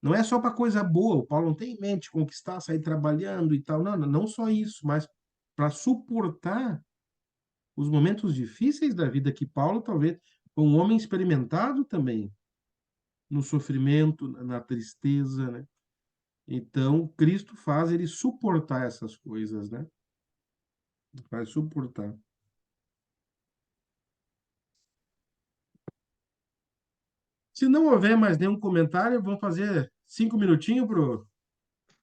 Não é só para coisa boa, o Paulo não tem em mente conquistar, sair trabalhando e tal, não só isso, mas para suportar os momentos difíceis da vida que Paulo talvez foi um homem experimentado também no sofrimento, na tristeza, né? Então, Cristo faz ele suportar essas coisas, né? Vai suportar. Se não houver mais nenhum comentário, vamos fazer 5 minutinhos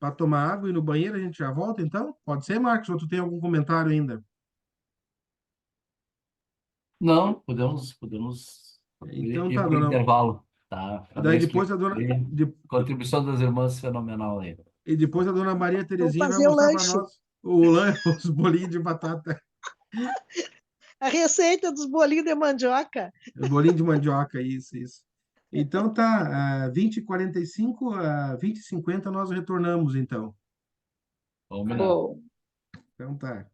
para tomar água e ir no banheiro, a gente já volta, então? Pode ser, Marcos? Ou tu tem algum comentário ainda?
Não, podemos
Então
ir
tá,
para o
dona.
intervalo. Tá
Daí
bem
depois
explicado.
a dona.
Contribuição das irmãs fenomenal aí.
E depois a dona Maria
Vamos
Terezinha vai
fazer o
mostrar para
lanche.
nós os bolinhos de batata,
A receita dos bolinhos de mandioca.
bolinho de mandioca, isso. Então tá, 20h45, 20h50 nós retornamos, então.
Tá
Combinado.
bom.
Então tá.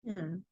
É.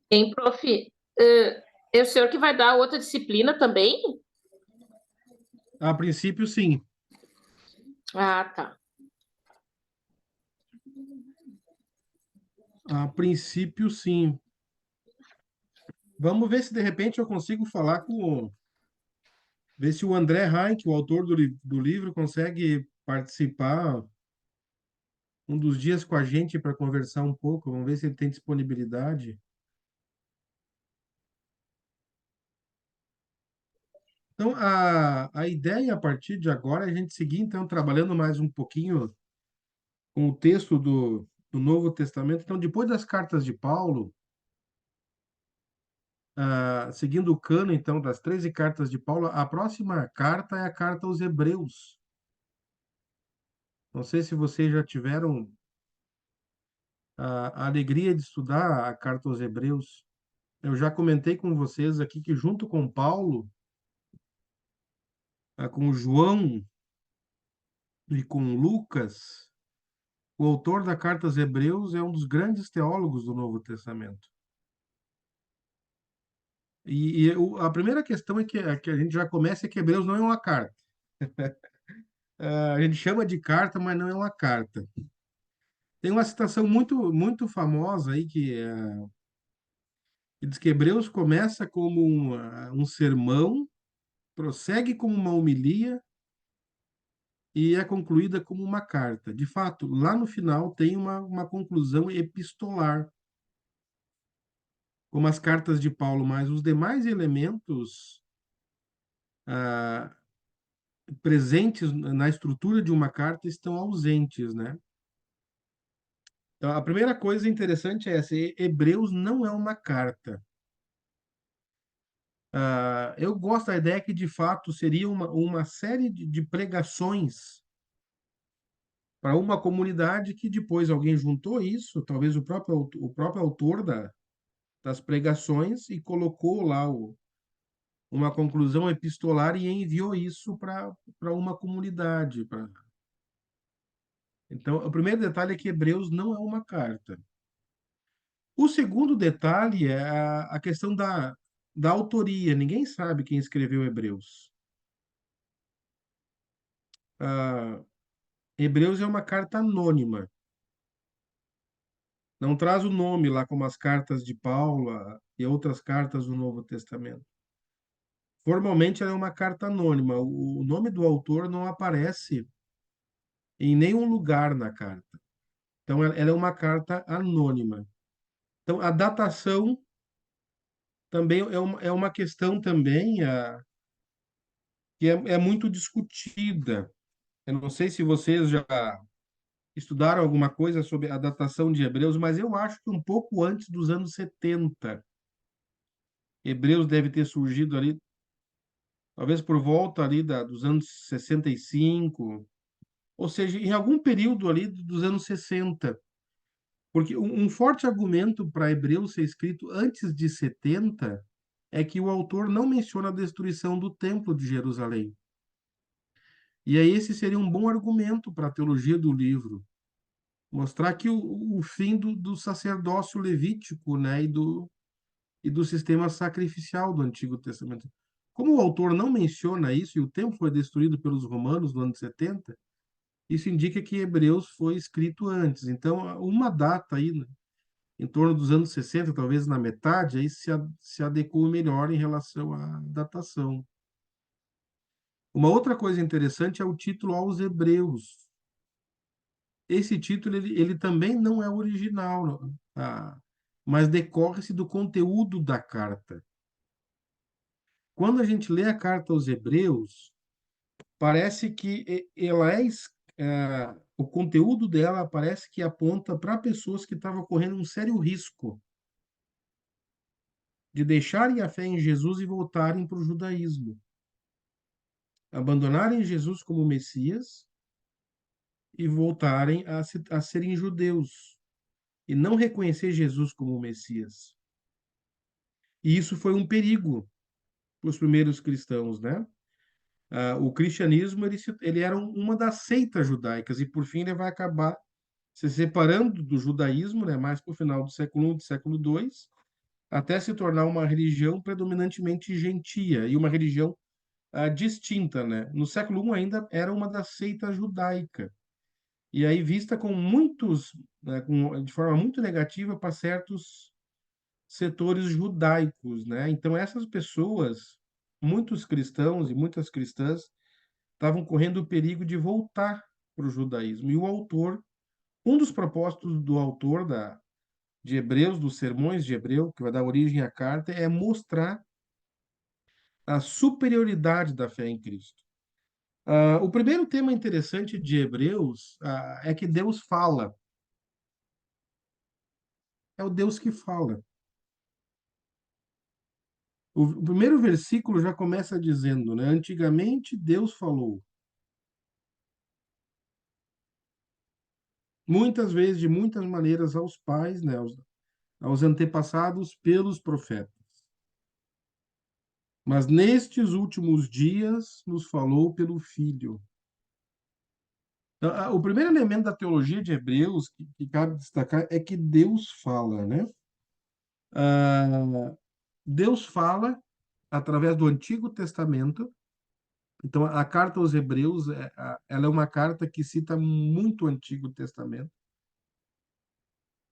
Hein, prof? É o senhor que vai dar outra disciplina também?
A princípio, sim.
Ah, tá.
A princípio, sim. Vamos ver se de repente eu consigo falar com. Ver se o André Heinck, o autor do livro, consegue participar um dos dias com a gente para conversar um pouco. Vamos ver se ele tem disponibilidade. Então, a ideia a partir de agora é a gente seguir, então, trabalhando mais um pouquinho com o texto do Novo Testamento. Então, depois das cartas de Paulo, seguindo o cano, então, das 13 cartas de Paulo, a próxima carta é a carta aos Hebreus. Não sei se vocês já tiveram a alegria de estudar a carta aos Hebreus. Eu já comentei com vocês aqui que, junto com Paulo, com João e com Lucas, o autor da carta aos Hebreus é um dos grandes teólogos do Novo Testamento. A primeira questão é que a gente já começa é que Hebreus não é uma carta. A gente chama de carta, mas não é uma carta. Tem uma citação muito famosa aí que diz que Hebreus começa como um sermão, prossegue como uma homilia e é concluída como uma carta. De fato, lá no final tem uma conclusão epistolar, como as cartas de Paulo, mas os demais elementos ah, presentes na estrutura de uma carta estão ausentes, né? Então, a primeira coisa interessante é essa: Hebreus não é uma carta. Eu gosto da ideia que, de fato, seria uma série de pregações para uma comunidade que depois alguém juntou isso, talvez o próprio autor das pregações, e colocou lá uma conclusão epistolar e enviou isso para uma comunidade. Então, o primeiro detalhe é que Hebreus não é uma carta. O segundo detalhe é a questão da autoria. Ninguém sabe quem escreveu Hebreus. Ah, Hebreus é uma carta anônima. Não traz o nome lá como as cartas de Paulo e outras cartas do Novo Testamento. Formalmente, ela é uma carta anônima. O nome do autor não aparece em nenhum lugar na carta. Então, ela é uma carta anônima. Então, a datação também é uma questão também que é muito discutida. Eu não sei se vocês já estudaram alguma coisa sobre a datação de Hebreus, mas eu acho que um pouco antes dos anos 70. Hebreus deve ter surgido ali, talvez por volta ali dos anos 65, ou seja, em algum período ali dos anos 60. Porque um forte argumento para Hebreus ser escrito antes de 70 é que o autor não menciona a destruição do Templo de Jerusalém. E aí esse seria um bom argumento para a teologia do livro. Mostrar que o fim do sacerdócio levítico, né, e do sistema sacrificial do Antigo Testamento. Como o autor não menciona isso, e o templo foi destruído pelos romanos no ano 70, isso indica que Hebreus foi escrito antes. Então, uma data aí, né, em torno dos anos 60, talvez na metade, aí se adequou melhor em relação à datação. Uma outra coisa interessante é o título aos Hebreus. Esse título ele também não é original, mas decorre-se do conteúdo da carta. Quando a gente lê a carta aos Hebreus, parece que o conteúdo dela parece que aponta para pessoas que estavam correndo um sério risco de deixarem a fé em Jesus e voltarem para o judaísmo, abandonarem Jesus como Messias e voltarem a serem judeus e não reconhecer Jesus como Messias. E isso foi um perigo para os primeiros cristãos, né? O cristianismo ele era uma das seitas judaicas e por fim ele vai acabar se separando do judaísmo, né? Mais para o final do século I, do século II, até se tornar uma religião predominantemente gentia e uma religião distinta, né? No século I ainda era uma das seitas judaica, e aí vista com muitos, né, de forma muito negativa para certos setores judaicos, né? Então essas pessoas, muitos cristãos e muitas cristãs, estavam correndo o perigo de voltar para o judaísmo. E o autor, um dos propósitos do autor de Hebreus, dos sermões de Hebreu, que vai dar origem à carta, é mostrar a superioridade da fé em Cristo. O primeiro tema interessante de Hebreus é que Deus fala. É o Deus que fala. O primeiro versículo já começa dizendo, né? Antigamente Deus falou. Muitas vezes, de muitas maneiras, aos pais, né? Aos antepassados pelos profetas. Mas nestes últimos dias nos falou pelo Filho. Então, o primeiro elemento da teologia de Hebreus que cabe destacar é que Deus fala, né? Ah, Deus fala através do Antigo Testamento. Então, a carta aos Hebreus, ela é uma carta que cita muito o Antigo Testamento,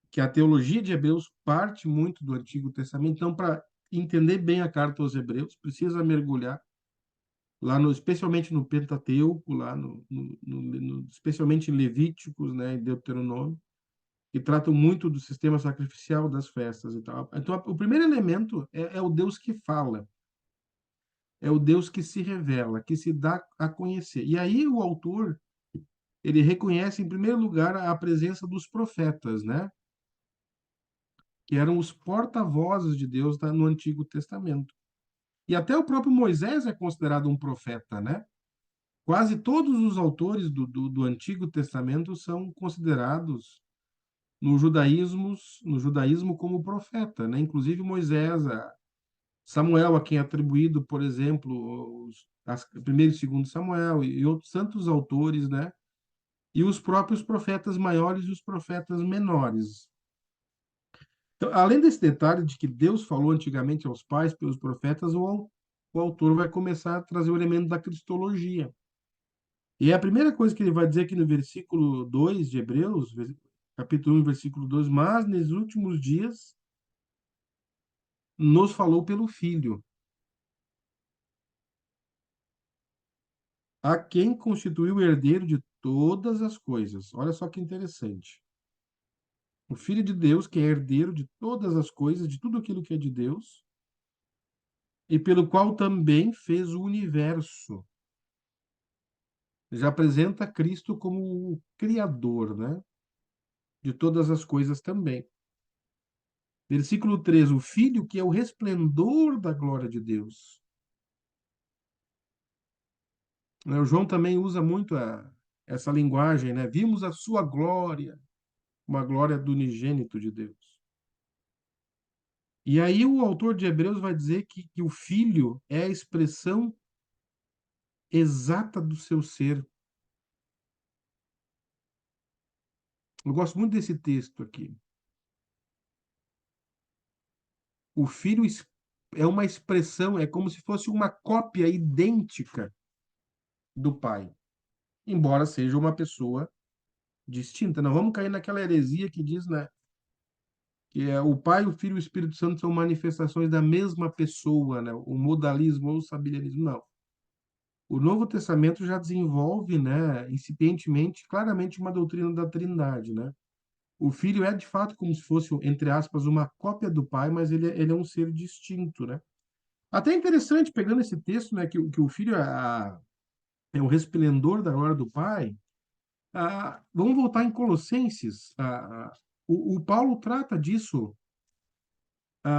que a teologia de Hebreus parte muito do Antigo Testamento. Então, para entender bem a carta aos Hebreus, precisa mergulhar lá no, especialmente no Pentateuco, lá especialmente em Levíticos, né, em Deuteronômio, que tratam muito do sistema sacrificial das festas e tal. Então, o primeiro elemento é o Deus que fala, é o Deus que se revela, que se dá a conhecer. E aí o autor, ele reconhece, em primeiro lugar, a presença dos profetas, né? Que eram os porta-vozes de Deus no Antigo Testamento. E até o próprio Moisés é considerado um profeta, né? Quase todos os autores do Antigo Testamento são considerados no judaísmo como profeta, né? Inclusive Moisés, Samuel, a quem é atribuído, por exemplo, primeiro e segundo Samuel e outros tantos autores, né? E os próprios profetas maiores e os profetas menores. Então, além desse detalhe de que Deus falou antigamente aos pais pelos profetas, o autor vai começar a trazer o elemento da cristologia. E a primeira coisa que ele vai dizer aqui no versículo 2 de Hebreus, capítulo 1, versículo 2, mas nos últimos dias nos falou pelo Filho, a quem constituiu o herdeiro de todas as coisas. Olha só que interessante. O Filho de Deus, que é herdeiro de todas as coisas, de tudo aquilo que é de Deus, e pelo qual também fez o universo. Já apresenta Cristo como o Criador, né? De todas as coisas também. Versículo 3, o Filho que é o resplendor da glória de Deus. O João também usa muito essa linguagem, né? Vimos a sua glória, uma glória do unigênito de Deus. E aí o autor de Hebreus vai dizer que o Filho é a expressão exata do seu ser. Eu gosto muito desse texto aqui. O Filho é uma expressão, é como se fosse uma cópia idêntica do Pai, embora seja uma pessoa distinta. Não vamos cair naquela heresia que diz, né, que é o Pai, o Filho e o Espírito Santo são manifestações da mesma pessoa, né, o modalismo ou o sabianismo. Não. O Novo Testamento já desenvolve, né, incipientemente, claramente uma doutrina da Trindade, né? O Filho é, de fato, como se fosse, entre aspas, uma cópia do Pai, mas ele é um ser distinto, né? Até interessante, pegando esse texto, né, que o Filho é o resplendor da glória do Pai. Vamos voltar em Colossenses. O Paulo trata disso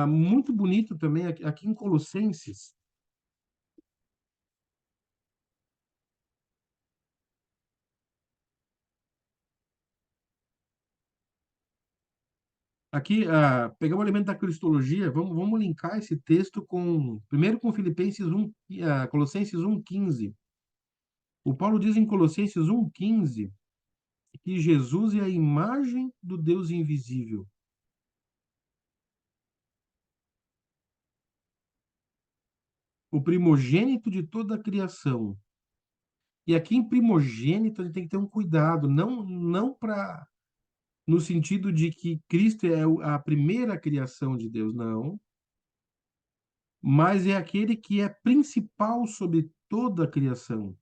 muito bonito também aqui em Colossenses. Aqui, pegamos o elemento da cristologia, vamos linkar esse texto primeiro com Filipenses 1, Colossenses 1,15. O Paulo diz em Colossenses 1,15 que Jesus é a imagem do Deus invisível. o primogênito de toda a criação. E aqui em primogênito a gente tem que ter um cuidado, não para no sentido de que Cristo é a primeira criação de Deus, não, mas é aquele que é principal sobre toda a criação.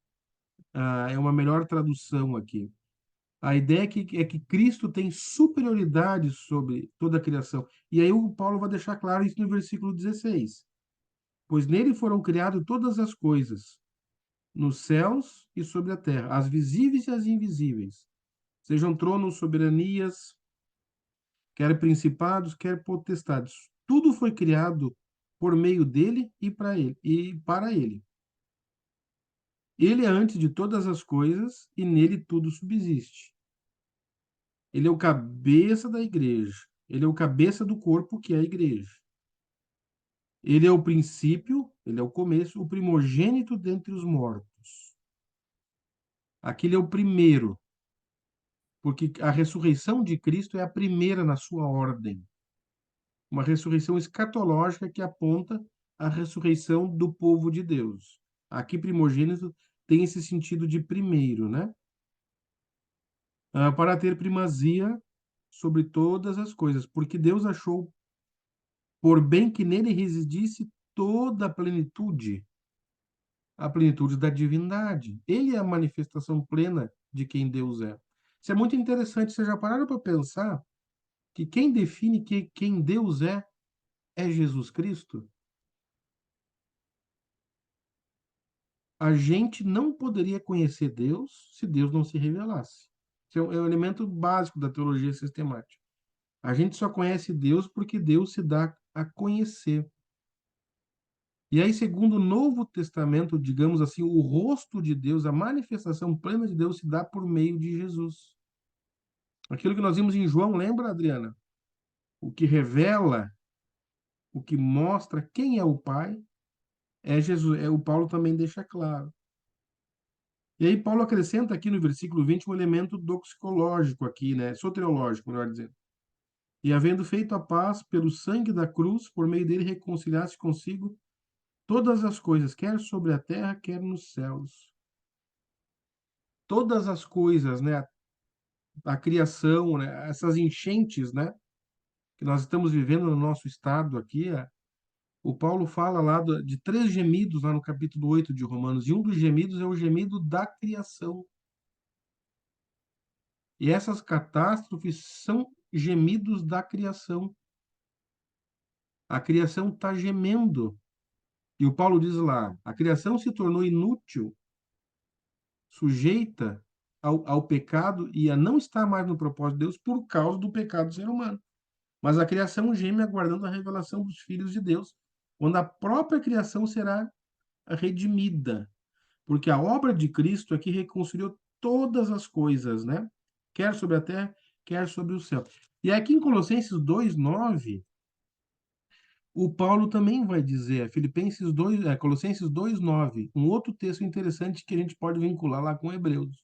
É uma melhor tradução aqui. A ideia é que Cristo tem superioridade sobre toda a criação. E aí o Paulo vai deixar claro isso no versículo 16. Pois nele foram criadas todas as coisas, nos céus e sobre a terra, as visíveis e as invisíveis, sejam tronos, soberanias, quer principados, quer potestades. Tudo foi criado por meio dele e para ele, e para ele. Ele é antes de todas as coisas e nele tudo subsiste. Ele é o cabeça da igreja. Ele é o cabeça do corpo que é a igreja. Ele é o princípio, ele é o começo, o primogênito dentre os mortos. Aquele é o primeiro, porque a ressurreição de Cristo é a primeira na sua ordem. Uma ressurreição escatológica que aponta à ressurreição do povo de Deus. Aqui, primogênito tem esse sentido de primeiro, né? Para ter primazia sobre todas as coisas, porque Deus achou por bem que nele residisse toda a plenitude da divindade. Ele é a manifestação plena de quem Deus é. Isso é muito interessante. Vocês já pararam para pensar que quem define quem Deus é Jesus Cristo? A gente não poderia conhecer Deus se Deus não se revelasse. Isso é um elemento básico da teologia sistemática. A gente só conhece Deus porque Deus se dá a conhecer. E aí, segundo o Novo Testamento, digamos assim, o rosto de Deus, a manifestação plena de Deus se dá por meio de Jesus. Aquilo que nós vimos em João, lembra, Adriana? O que revela, o que mostra quem é o Pai, é Jesus. O Paulo também deixa claro. E aí Paulo acrescenta aqui no versículo 20 um elemento doxicológico aqui, né? Soteriológico, melhor dizendo. E havendo feito a paz pelo sangue da cruz, por meio dele reconciliasse consigo todas as coisas, quer sobre a terra, quer nos céus. Todas as coisas, né? A criação, né? Essas enchentes, né? Que nós estamos vivendo no nosso estado aqui, o Paulo fala lá de três gemidos lá no capítulo 8 de Romanos, e um dos gemidos é o gemido da criação. E essas catástrofes são gemidos da criação. A criação está gemendo. E o Paulo diz lá: a criação se tornou inútil, sujeita ao pecado e a não estar mais no propósito de Deus por causa do pecado do ser humano. Mas a criação geme aguardando a revelação dos filhos de Deus, quando a própria criação será redimida. Porque a obra de Cristo aqui reconciliou todas as coisas, né? Quer sobre a terra, quer sobre o céu. E aqui em Colossenses 2:9, o Paulo também vai dizer, Colossenses 2:9, um outro texto interessante que a gente pode vincular lá com Hebreus.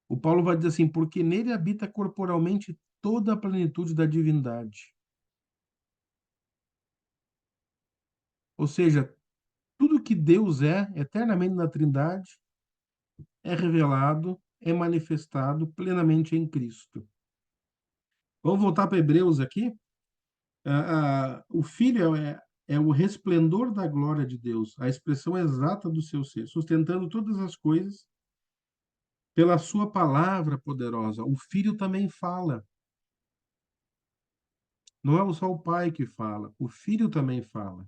O Paulo vai dizer assim: porque nele habita corporalmente toda a plenitude da divindade. Ou seja, tudo que Deus é, eternamente na Trindade, é revelado, é manifestado plenamente em Cristo. Vamos voltar para Hebreus aqui. O Filho é o resplendor da glória de Deus, a expressão exata do seu ser, sustentando todas as coisas pela sua palavra poderosa. O Filho também fala. Não é só o Pai que fala, o Filho também fala.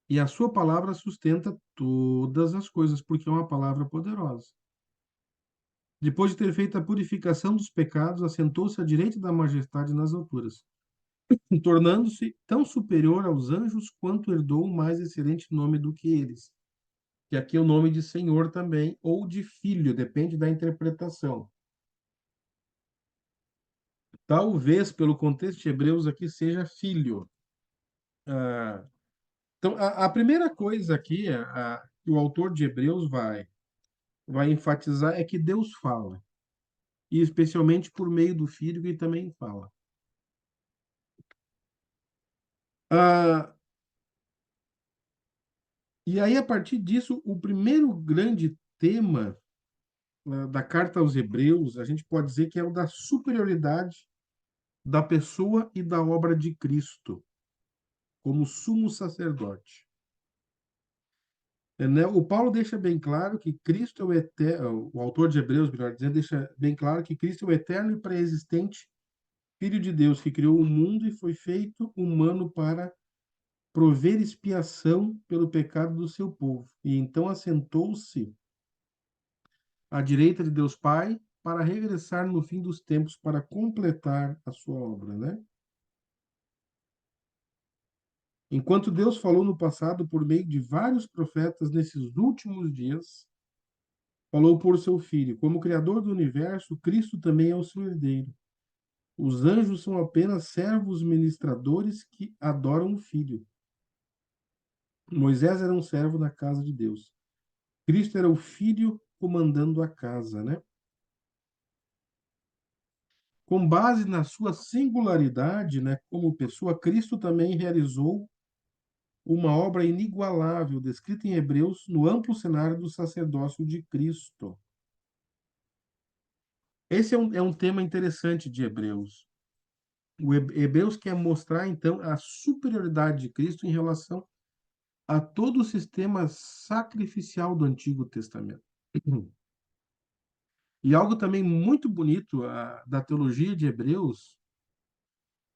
E a sua palavra sustenta todas as coisas, porque é uma palavra poderosa. Depois de ter feito a purificação dos pecados, assentou-se à direita da majestade nas alturas, tornando-se tão superior aos anjos quanto herdou um mais excelente nome do que eles. Que aqui é o nome de Senhor também, ou de Filho, depende da interpretação. Talvez, pelo contexto de Hebreus aqui, seja Filho. Então, a primeira coisa aqui que o autor de Hebreus vai enfatizar é que Deus fala, e especialmente por meio do Filho, que também fala. Ah, E aí, a partir disso, o primeiro grande tema da carta aos Hebreus, a gente pode dizer que é o da superioridade da pessoa e da obra de Cristo como sumo sacerdote. Né? O Paulo deixa bem claro que Cristo é o eterno, o autor de Hebreus, melhor dizendo, deixa bem claro que Cristo é o eterno e pré-existente Filho de Deus que criou o mundo e foi feito humano para prover expiação pelo pecado do seu povo. E então assentou-se à direita de Deus Pai para regressar no fim dos tempos para completar a sua obra, né? Enquanto Deus falou no passado por meio de vários profetas nesses últimos dias, falou por seu Filho. Como Criador do universo, Cristo também é o seu herdeiro. Os anjos são apenas servos ministradores que adoram o Filho. Moisés era um servo na casa de Deus. Cristo era o Filho comandando a casa, né? Com base na sua singularidade, né, como pessoa, Cristo também realizou uma obra inigualável, descrita em Hebreus, no amplo cenário do sacerdócio de Cristo. Esse é um tema interessante de Hebreus. O Hebreus quer mostrar, então, a superioridade de Cristo em relação a todo o sistema sacrificial do Antigo Testamento. E algo também muito bonito da teologia de Hebreus,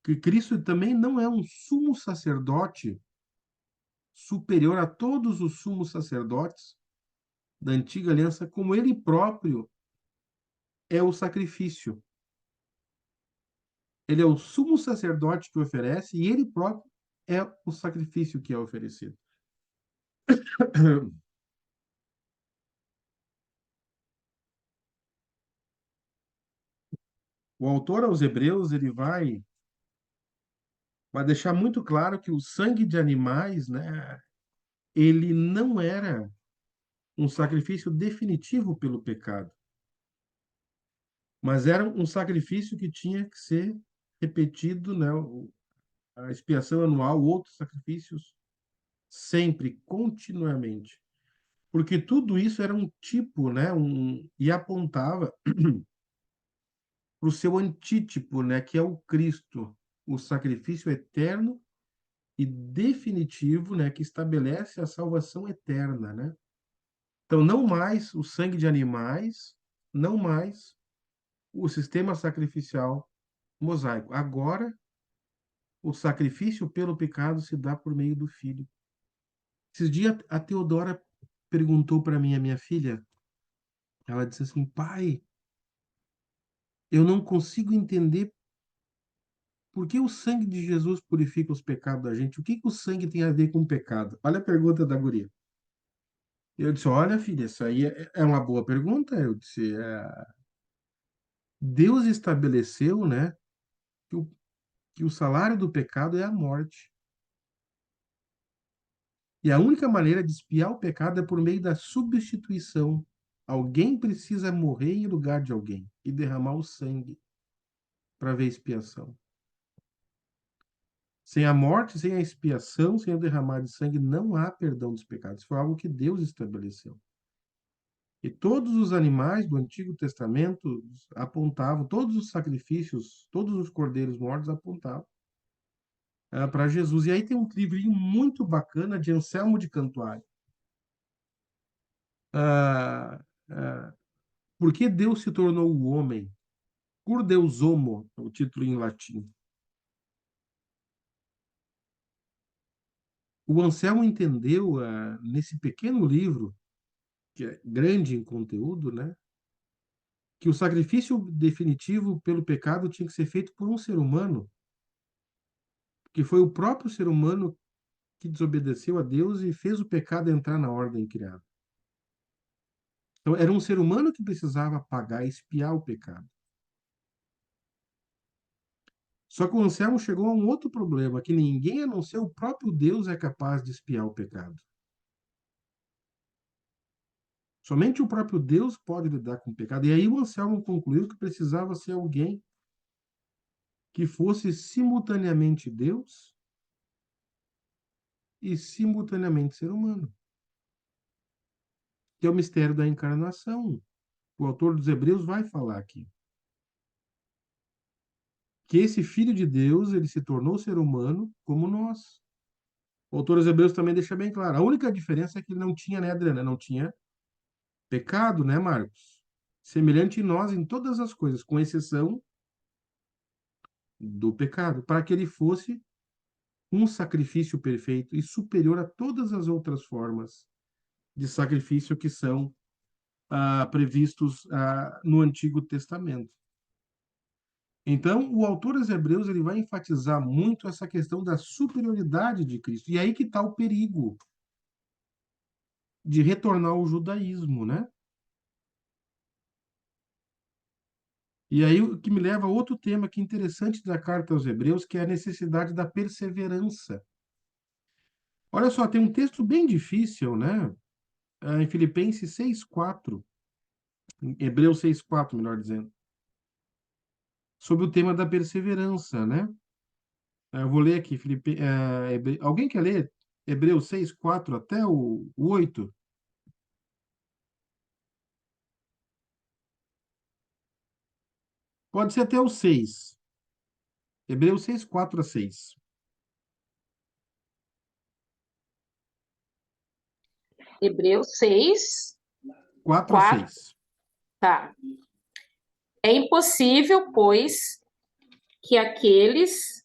que Cristo também não é um sumo sacerdote superior a todos os sumos sacerdotes da antiga aliança, como ele próprio é o sacrifício. Ele é o sumo sacerdote que oferece e ele próprio é o sacrifício que é oferecido. O autor aos Hebreus ele vai deixar muito claro que o sangue de animais, né, ele não era um sacrifício definitivo pelo pecado, mas era um sacrifício que tinha que ser repetido, né, a expiação anual, outros sacrifícios, sempre, continuamente. Porque tudo isso era um tipo, né, e apontava para o seu antítipo, né, que é o Cristo, o sacrifício eterno e definitivo, né, que estabelece a salvação eterna, né? Então, não mais o sangue de animais, não mais o sistema sacrificial mosaico. Agora, o sacrifício pelo pecado se dá por meio do Filho. Esses dias, a Teodora perguntou para mim, a minha filha, ela disse assim, pai, eu não consigo entender por que o sangue de Jesus purifica os pecados da gente. O que que o sangue tem a ver com o pecado? Olha a pergunta da guria. Eu disse, olha, filha, isso aí é uma boa pergunta. Eu disse, Deus estabeleceu, né, que o salário do pecado é a morte. E a única maneira de expiar o pecado é por meio da substituição. Alguém precisa morrer em lugar de alguém e derramar o sangue para ver expiação. Sem a morte, sem a expiação, sem o derramar de sangue, não há perdão dos pecados. Foi algo que Deus estabeleceu. E todos os animais do Antigo Testamento apontavam, todos os sacrifícios, todos os cordeiros mortos apontavam para Jesus. E aí tem um livrinho muito bacana de Anselmo de Cantuária. Ah, ah, Por que Deus se tornou o homem? Cur Deus homo, é o título em latim. O Anselmo entendeu, nesse pequeno livro, que é grande em conteúdo, né, que o sacrifício definitivo pelo pecado tinha que ser feito por um ser humano, que foi o próprio ser humano que desobedeceu a Deus e fez o pecado entrar na ordem criada. Então, era um ser humano que precisava pagar e expiar o pecado. Só que o Anselmo chegou a um outro problema, que ninguém a não ser o próprio Deus é capaz de expiar o pecado. Somente o próprio Deus pode lidar com o pecado. E aí o Anselmo concluiu que precisava ser alguém que fosse simultaneamente Deus e simultaneamente ser humano. que é o mistério da encarnação. O autor dos Hebreus vai falar aqui. Que esse Filho de Deus, ele se tornou ser humano como nós. O autor dos Hebreus também deixa bem claro. A única diferença é que ele não tinha, né, Adriana? Não tinha pecado, né, Marcos? Semelhante em nós em todas as coisas, com exceção do pecado, para que ele fosse um sacrifício perfeito e superior a todas as outras formas de sacrifício que são previstos no Antigo Testamento. Então, o autor dos Hebreus ele vai enfatizar muito essa questão da superioridade de Cristo. E aí que está o perigo de retornar ao judaísmo, né? E aí o que me leva a outro tema que é interessante da carta aos Hebreus, que é a necessidade da perseverança. Olha só, tem um texto bem difícil, né? Em Filipenses 6:4, em Hebreus 6:4, melhor dizendo, sobre o tema da perseverança, né? Eu vou ler aqui, alguém quer ler Hebreus 6:4 até o 8? Pode ser até o 6. Hebreus 6:4 a 6.
Hebreus 6,
4 a
4,
6.
tá. É impossível, pois, que aqueles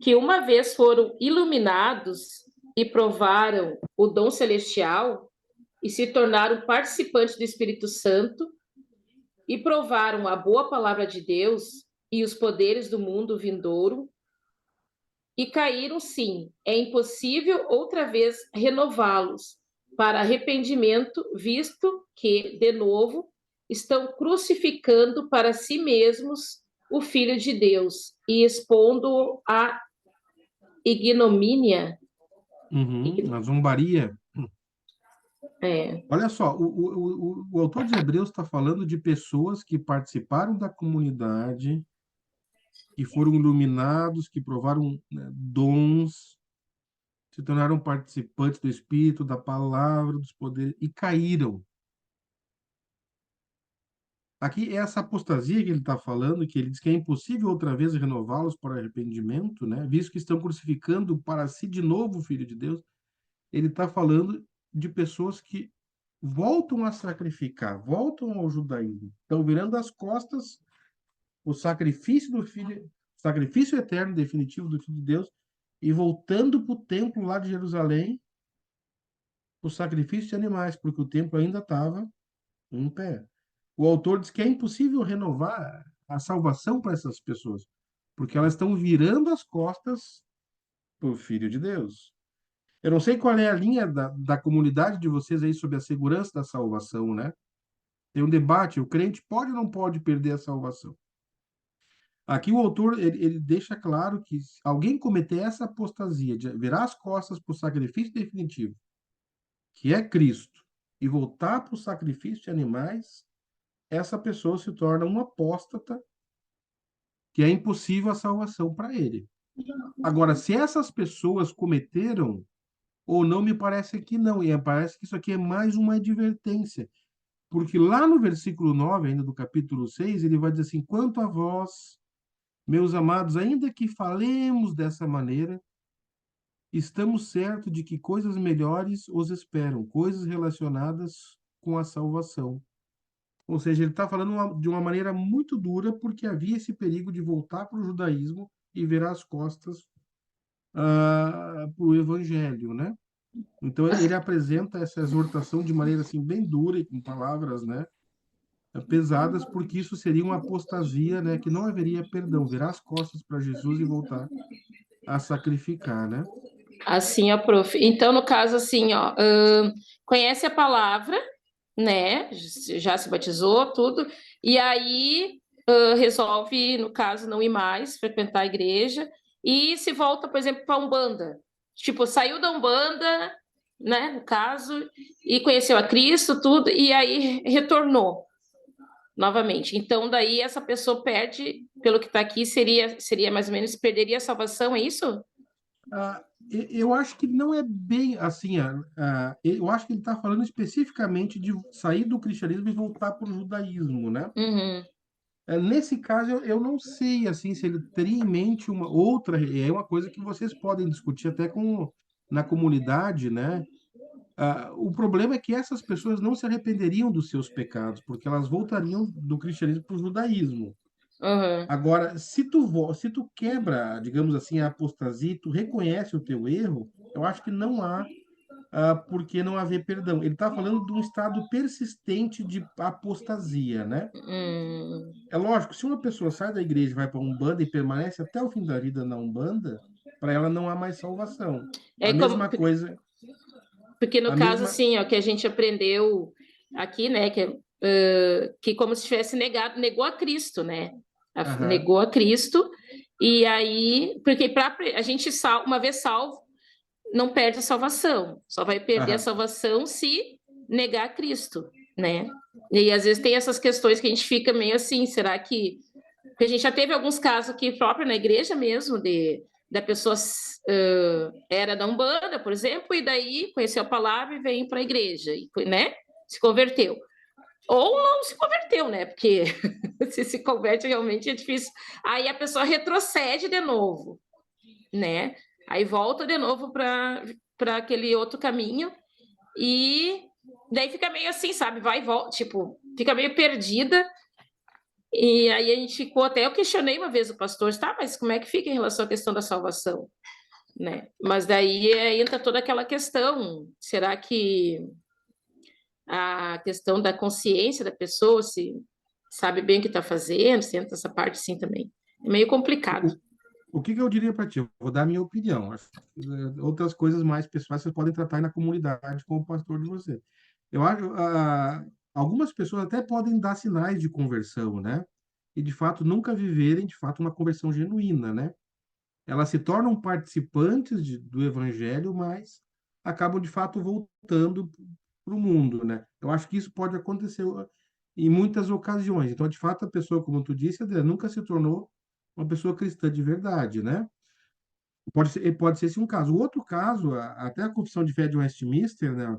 que uma vez foram iluminados e provaram o dom celestial e se tornaram participantes do Espírito Santo e provaram a boa palavra de Deus e os poderes do mundo vindouro e caíram, sim, é impossível outra vez renová-los para arrependimento, visto que, de novo, estão crucificando para si mesmos o Filho de Deus e expondo-o à ignomínia.
A zombaria.
É,
Olha só, o autor dos Hebreus está falando de pessoas que participaram da comunidade, que foram iluminados, que provaram, né, dons, se tornaram participantes do Espírito, da palavra, dos poderes, e caíram. Aqui é essa apostasia que ele está falando, que ele diz que é impossível outra vez renová-los para arrependimento, né? Visto que estão crucificando para si de novo o Filho de Deus. Ele está falando de pessoas que voltam a sacrificar, voltam ao judaísmo, estão virando as costas o sacrifício do Filho, sacrifício eterno, definitivo do Filho de Deus, e voltando para o templo lá de Jerusalém, o sacrifício de animais, porque o templo ainda estava em pé. O autor diz que é impossível renovar a salvação para essas pessoas, porque elas estão virando as costas para o Filho de Deus. Eu não sei qual é a linha da comunidade de vocês aí sobre a segurança da salvação, né? Tem um debate, o crente pode ou não pode perder a salvação? Aqui o autor ele deixa claro que se alguém cometer essa apostasia de virar as costas para o sacrifício definitivo, que é Cristo, e voltar para o sacrifício de animais, essa pessoa se torna um apóstata, que é impossível a salvação para ele. Agora, se essas pessoas cometeram ou não, me parece que não, e parece que isso aqui é mais uma advertência, porque lá no versículo 9, ainda do capítulo 6, ele vai dizer assim: quanto a vós, meus amados, ainda que falemos dessa maneira, estamos certos de que coisas melhores os esperam, coisas relacionadas com a salvação. Ou seja, ele está falando de uma maneira muito dura, porque havia esse perigo de voltar para o judaísmo e virar as costas para o evangelho, né? Então ele apresenta essa exortação de maneira assim bem dura e com palavras, né, pesadas, porque isso seria uma apostasia, né, que não haveria perdão, virar as costas para Jesus e voltar a sacrificar, né?
assim, ó, prof. Então, no caso, assim, ó, conhece a palavra, né? Já se batizou, tudo, e aí resolve, no caso, não ir mais, frequentar a igreja, e se volta, por exemplo, para a Umbanda. Tipo, saiu da Umbanda, né, no caso, e conheceu a Cristo, tudo, e aí retornou novamente. Então, daí essa pessoa perde, pelo que está aqui, seria mais ou menos, perderia a salvação, é isso?
Eu acho que não é bem assim. Eu acho que ele está falando especificamente de sair do cristianismo e voltar para o judaísmo, né?
Uhum,
Nesse caso, eu não sei assim se ele teria em mente uma outra. É uma coisa que vocês podem discutir até na comunidade, né? O problema é que essas pessoas não se arrependeriam dos seus pecados, porque elas voltariam do cristianismo para o judaísmo.
uhum,
Agora, se tu quebra, digamos assim, a apostasia, e tu reconhece o teu erro, eu acho que não há por que não haver perdão. Ele está falando de um estado persistente de apostasia, né?
hum.
É lógico, se uma pessoa sai da igreja e vai para a Umbanda e permanece até o fim da vida na Umbanda, para ela não há mais salvação. A
É como,
mesma coisa,
porque no
a
caso,
mesma.
assim, ó, que a gente aprendeu aqui, né, que como se tivesse negado, negou a Cristo, né?
Aham,
Negou a Cristo, e aí, porque para a gente, uma vez salvo, não perde a salvação, só vai perder a
aham.
salvação se negar a Cristo, né? E às vezes tem essas questões que a gente fica meio assim, será que. Porque a gente já teve alguns casos aqui próprio na igreja mesmo, da pessoa era da Umbanda, por exemplo, e daí conheceu a palavra e veio para a igreja, e, né? Se converteu. Ou não se converteu, né? Porque se converte realmente é difícil. Aí a pessoa retrocede de novo, né? Aí volta de novo para aquele outro caminho e daí fica meio assim, sabe? Vai e volta, tipo, fica meio perdida. E aí a gente ficou até, eu questionei uma vez o pastor, tá, mas como é que fica em relação à questão da salvação, né? Mas daí entra toda aquela questão, será que a questão da consciência da pessoa, se sabe bem o que está fazendo, se entra essa parte sim também. É meio complicado.
O, o que eu diria para ti? Eu vou dar a minha opinião. Acho que, outras coisas mais pessoais vocês podem tratar aí na comunidade com o pastor de você. Eu acho, algumas pessoas até podem dar sinais de conversão, né? E de fato nunca viverem de fato uma conversão genuína, né? Elas se tornam participantes do evangelho, mas acabam de fato voltando para o mundo, né? Eu acho que isso pode acontecer em muitas ocasiões. Então, de fato, a pessoa, como tu disse, André, nunca se tornou uma pessoa cristã de verdade, né? Pode ser esse um caso. O outro caso, até a Confissão de Fé de Westminster, né,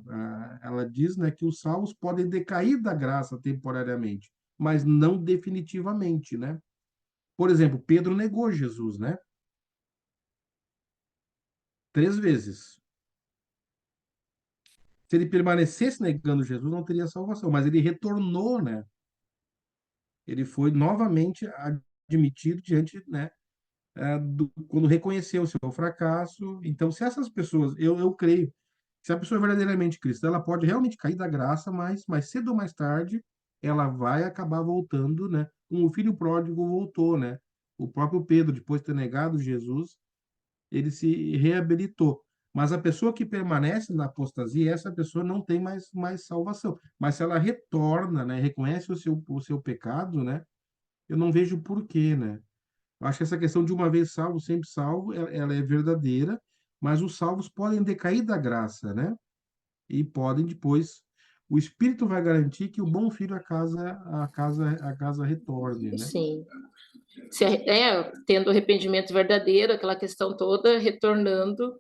ela diz, né, que os salvos podem decair da graça temporariamente, mas não definitivamente, né? Por exemplo, Pedro negou Jesus, né? 3 vezes. Se ele permanecesse negando Jesus, não teria salvação, mas ele retornou, né? Ele foi novamente admitido diante, né, quando reconheceu o seu fracasso. Então, se essas pessoas, eu creio, se a pessoa é verdadeiramente cristã, ela pode realmente cair da graça, mas mais cedo ou mais tarde ela vai acabar voltando, né? Como o filho pródigo voltou, né? O próprio Pedro, depois de ter negado Jesus, ele se reabilitou. Mas a pessoa que permanece na apostasia, essa pessoa não tem mais salvação. Mas se ela retorna, né, reconhece o seu pecado, né, eu não vejo porquê, né? Eu acho que essa questão de uma vez salvo, sempre salvo, ela é verdadeira, mas os salvos podem decair da graça, né? E podem depois, o Espírito vai garantir que o bom filho a casa retorne, né?
Sim. Tendo arrependimento verdadeiro, aquela questão toda, retornando,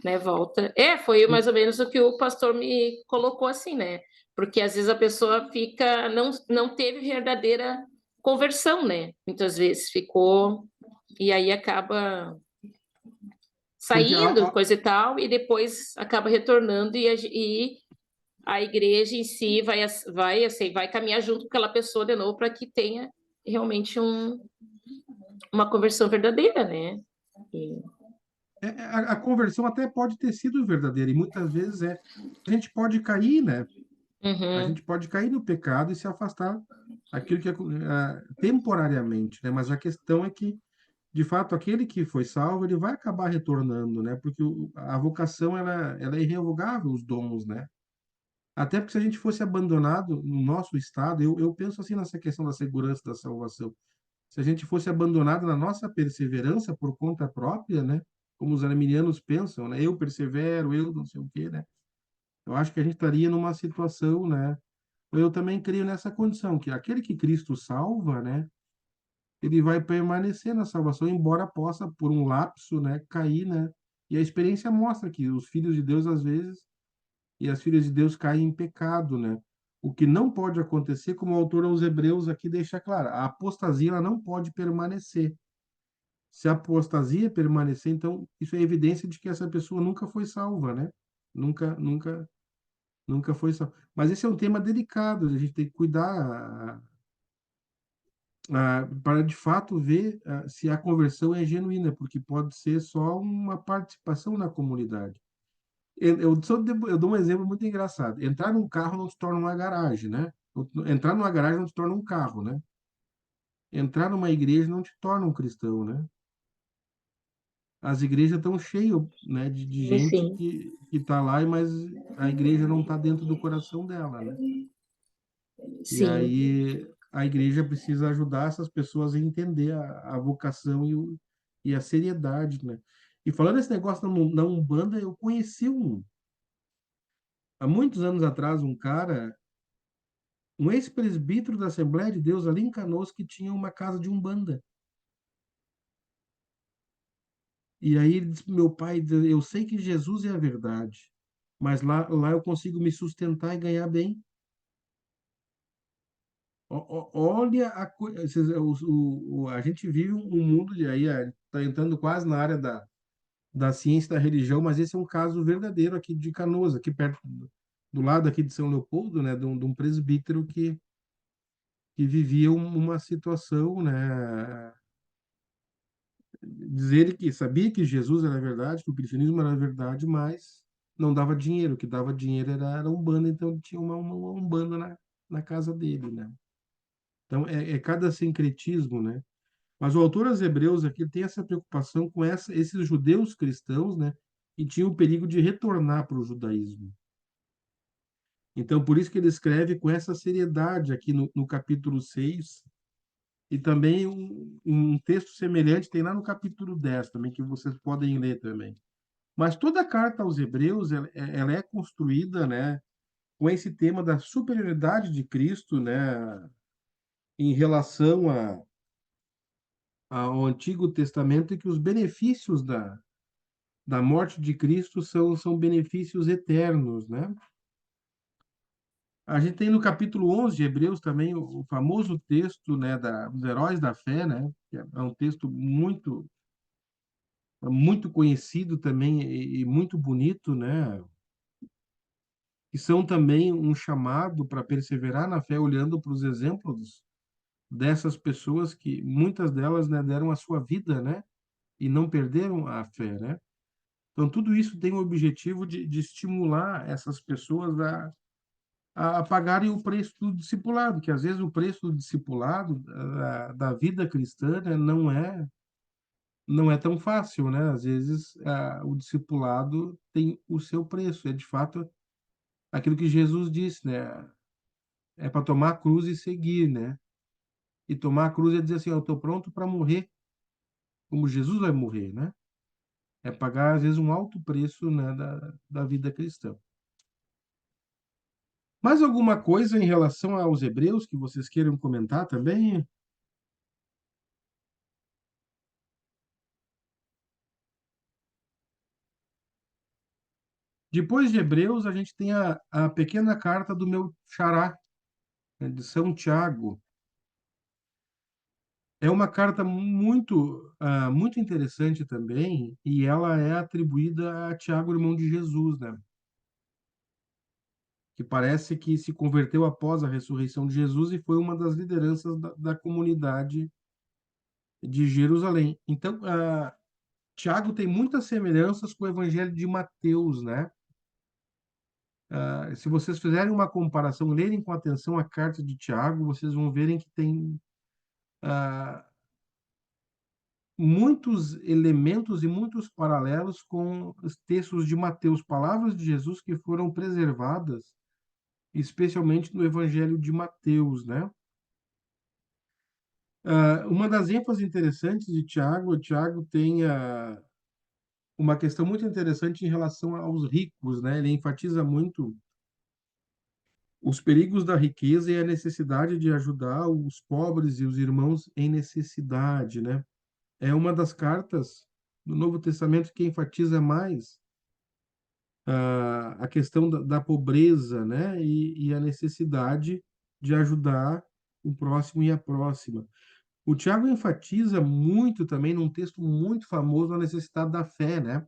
né, volta. Foi mais ou menos o que o pastor me colocou assim, né? Porque às vezes a pessoa fica, não teve verdadeira conversão, né? Muitas vezes ficou, e aí acaba
Porque
saindo, coisa e tal, e depois acaba retornando e a igreja em si vai caminhar junto com aquela pessoa de novo para que tenha realmente uma conversão verdadeira, né? E,
a conversão até pode ter sido verdadeira, e muitas vezes a gente pode cair, né? A
uhum,
gente pode cair no pecado e se afastar aquilo que é temporariamente, né? Mas a questão é que, de fato, aquele que foi salvo, ele vai acabar retornando, né? Porque a vocação, ela é irrevogável, os dons, né? Até porque se a gente fosse abandonado no nosso estado, eu penso assim nessa questão da segurança da salvação. Se a gente fosse abandonado na nossa perseverança por conta própria, né? Como os arminianos pensam, né? Eu persevero, eu não sei o quê, né? Eu acho que a gente estaria numa situação, né? Eu também creio nessa condição, que aquele que Cristo salva, né? Ele vai permanecer na salvação, embora possa, por um lapso, né? Cair, né? E a experiência mostra que os filhos de Deus, às vezes, e as filhas de Deus caem em pecado, né? O que não pode acontecer, como o autor aos Hebreus aqui deixa claro, a apostasia ela não pode permanecer. Se a apostasia permanecer, então isso é evidência de que essa pessoa nunca foi salva, né? Nunca foi salva. Mas esse é um tema delicado, a gente tem que cuidar para de fato ver se a conversão é genuína, porque pode ser só uma participação na comunidade. Eu dou um exemplo muito engraçado. Entrar num carro não se torna uma garagem, né? Entrar numa garagem não se torna um carro, né? Entrar numa igreja não te torna um cristão, né? As igrejas estão cheias, né, de
Sim,
gente
sim.
que está lá, mas a igreja não está dentro do coração dela, né? E
Sim,
aí a igreja precisa ajudar essas pessoas a entender a vocação e a seriedade, né? E falando desse negócio na Umbanda, eu conheci há muitos anos atrás, um cara, um ex-presbítero da Assembleia de Deus ali em Canoas, que tinha uma casa de Umbanda. E aí ele disse pro meu pai, eu sei que Jesus é a verdade, mas lá eu consigo me sustentar e ganhar bem. Olha a gente vive um mundo de aí, está entrando quase na área da ciência da religião, mas esse é um caso verdadeiro aqui de Canoas, aqui perto do lado aqui de São Leopoldo, né, de um presbítero que vivia uma situação, né, dizer que sabia que Jesus era verdade, que o cristianismo era verdade, mas não dava dinheiro, o que dava dinheiro era Umbanda, então ele tinha uma Umbanda na casa dele, né? Então é cada sincretismo, né? Mas o autor aos Hebreus aqui tem essa preocupação com esses judeus cristãos, né? E tinha o perigo de retornar para o judaísmo. Então, por isso que ele escreve com essa seriedade aqui no capítulo 6, e também um texto semelhante tem lá no capítulo 10 também, que vocês podem ler também. Mas toda a carta aos Hebreus, ela é construída, né, com esse tema da superioridade de Cristo, né, em relação ao Antigo Testamento, e que os benefícios da morte de Cristo são benefícios eternos, né? A gente tem no capítulo 11 de Hebreus também o famoso texto, né, dos heróis da fé, né? Que é um texto muito conhecido também e muito bonito, né? Que são também um chamado para perseverar na fé, olhando para os exemplos dessas pessoas que muitas delas, né, deram a sua vida, né? E não perderam a fé, né? Então, tudo isso tem o objetivo de estimular essas pessoas a pagarem o preço do discipulado, que às vezes o preço do discipulado, da vida cristã, né, não é tão fácil, né? Às vezes o discipulado tem o seu preço, é de fato aquilo que Jesus disse, né? É para tomar a cruz e seguir, né? E tomar a cruz é dizer assim, eu estou pronto para morrer, como Jesus vai morrer, né? É pagar, às vezes, um alto preço, né, da vida cristã. Mais alguma coisa em relação aos Hebreus que vocês queiram comentar também? Depois de Hebreus, a gente tem a pequena carta do meu xará, né, de São Tiago. É uma carta muito interessante também, e ela é atribuída a Tiago, irmão de Jesus, né? Que parece que se converteu após a ressurreição de Jesus e foi uma das lideranças da comunidade de Jerusalém. Então, Tiago tem muitas semelhanças com o Evangelho de Mateus, né? Se vocês fizerem uma comparação, lerem com atenção a carta de Tiago, vocês vão verem que tem ah, muitos elementos e muitos paralelos com os textos de Mateus, palavras de Jesus que foram preservadas, especialmente no Evangelho de Mateus, né? Uma das ênfases interessantes de Tiago tem uma questão muito interessante em relação aos ricos, né? Ele enfatiza muito os perigos da riqueza e a necessidade de ajudar os pobres e os irmãos em necessidade, né? É uma das cartas no Novo Testamento que enfatiza mais a questão da pobreza, né? E a necessidade de ajudar o próximo e a próxima. O Tiago enfatiza muito também, num texto muito famoso, a necessidade da fé, né?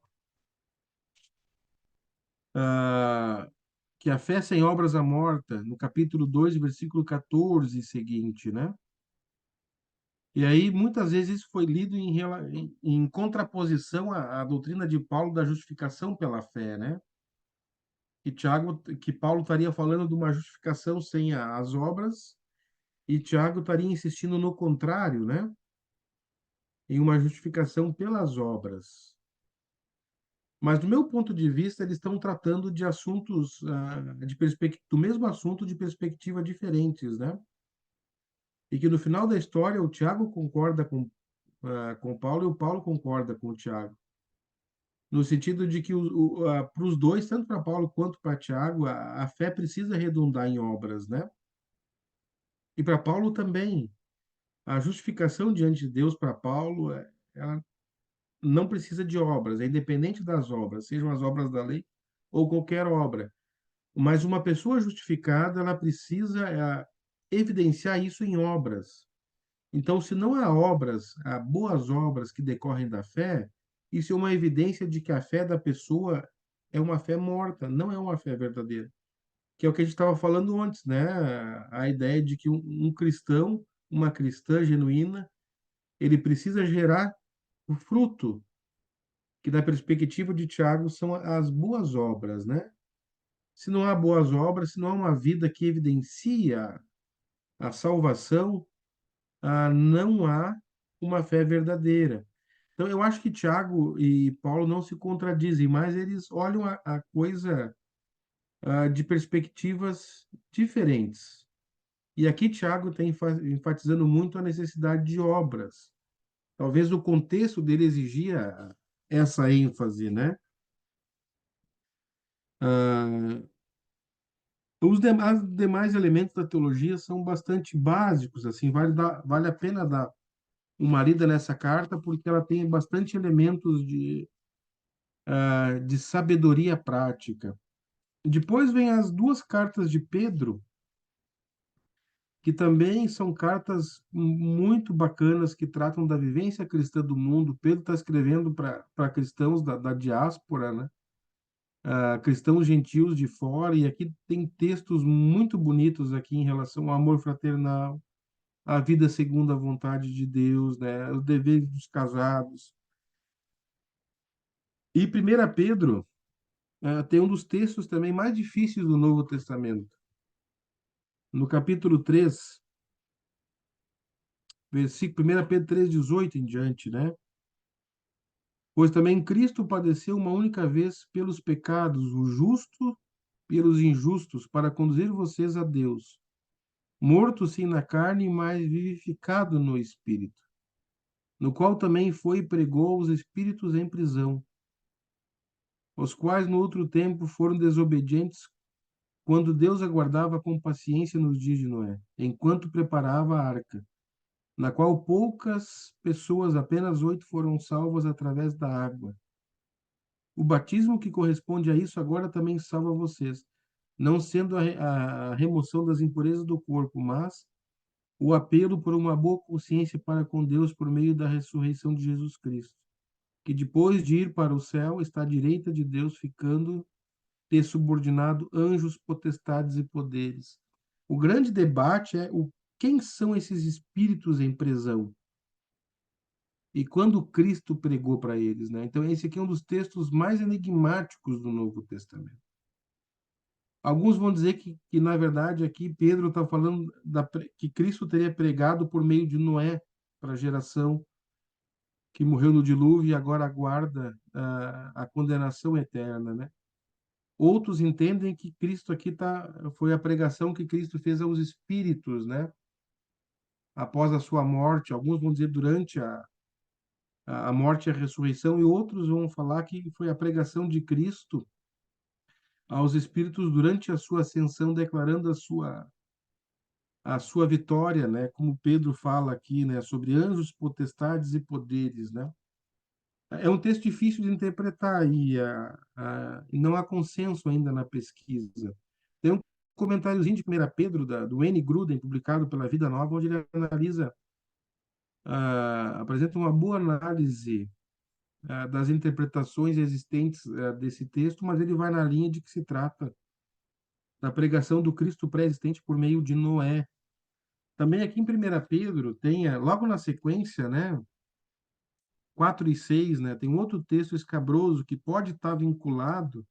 Que a fé sem obras é morta, no capítulo 2, versículo 14 e seguinte, né? E aí, muitas vezes, isso foi lido em contraposição à doutrina de Paulo da justificação pela fé, né? Que Paulo estaria falando de uma justificação sem as obras, e Tiago estaria insistindo no contrário, né? Em uma justificação pelas obras. Mas, do meu ponto de vista, eles estão tratando de assuntos, do mesmo assunto de perspectiva diferentes, né? E que no final da história o Tiago concorda com Paulo e o Paulo concorda com o Tiago. No sentido de que para os dois, tanto para Paulo quanto para Tiago, a fé precisa redundar em obras, né? E para Paulo também, a justificação diante de Deus para Paulo, ela não precisa de obras, é independente das obras, sejam as obras da lei ou qualquer obra. Mas uma pessoa justificada, ela precisa evidenciar isso em obras. Então, se não há obras, há boas obras que decorrem da fé, isso é uma evidência de que a fé da pessoa é uma fé morta, não é uma fé verdadeira. Que é o que a gente estava falando antes, né? A ideia de que um cristão, uma cristã genuína, ele precisa gerar o fruto, que da perspectiva de Tiago são as boas obras, né? Se não há boas obras, se não há uma vida que evidencia a salvação, não há uma fé verdadeira. Então, eu acho que Tiago e Paulo não se contradizem, mas eles olham a coisa de perspectivas diferentes. E aqui Tiago está enfatizando muito a necessidade de obras. Talvez o contexto dele exigia essa ênfase, né? Ah, os demais elementos da teologia são bastante básicos, assim, vale a pena dar uma lida nessa carta, porque ela tem bastante elementos de sabedoria prática. Depois vem as duas cartas de Pedro, que também são cartas muito bacanas que tratam da vivência cristã do mundo. Pedro está escrevendo para cristãos da diáspora, né? Cristãos gentios de fora, e aqui tem textos muito bonitos aqui em relação ao amor fraternal, a vida segundo a vontade de Deus, né? Os deveres dos casados. E 1 Pedro tem um dos textos também mais difíceis do Novo Testamento. No capítulo 3, versículo 1 Pedro 3,18 em diante, né? Pois também Cristo padeceu uma única vez pelos pecados, o justo pelos injustos, para conduzir vocês a Deus, morto sim na carne, mas vivificado no Espírito, no qual também foi e pregou os espíritos em prisão, os quais no outro tempo foram desobedientes, quando Deus aguardava com paciência nos dias de Noé, enquanto preparava a arca, na qual poucas pessoas, apenas 8, foram salvas através da água. O batismo que corresponde a isso agora também salva vocês, não sendo a remoção das impurezas do corpo, mas o apelo por uma boa consciência para com Deus por meio da ressurreição de Jesus Cristo, que depois de ir para o céu está à direita de Deus, ficando ter subordinado anjos, potestades e poderes. O grande debate é quem são esses espíritos em prisão? E quando Cristo pregou para eles, né? Então, esse aqui é um dos textos mais enigmáticos do Novo Testamento. Alguns vão dizer que na verdade, aqui Pedro está falando que Cristo teria pregado por meio de Noé para a geração que morreu no dilúvio e agora aguarda a condenação eterna, né? Outros entendem que Cristo aqui foi a pregação que Cristo fez aos espíritos, né? Após a sua morte. Alguns vão dizer durante a morte e a ressurreição, e outros vão falar que foi a pregação de Cristo aos espíritos durante a sua ascensão, declarando a sua vitória, né? Como Pedro fala aqui, né? Sobre anjos, potestades e poderes, né? É um texto difícil de interpretar e não há consenso ainda na pesquisa. Tem um comentáriozinho de 1 Pedro, do N. Gruden, publicado pela Vida Nova, onde ele analisa, apresenta uma boa análise das interpretações existentes desse texto, mas ele vai na linha de que se trata da pregação do Cristo pré-existente por meio de Noé. Também aqui em 1 Pedro tem, logo na sequência, né, 4 e 6, né, tem um outro texto escabroso que pode estar vinculado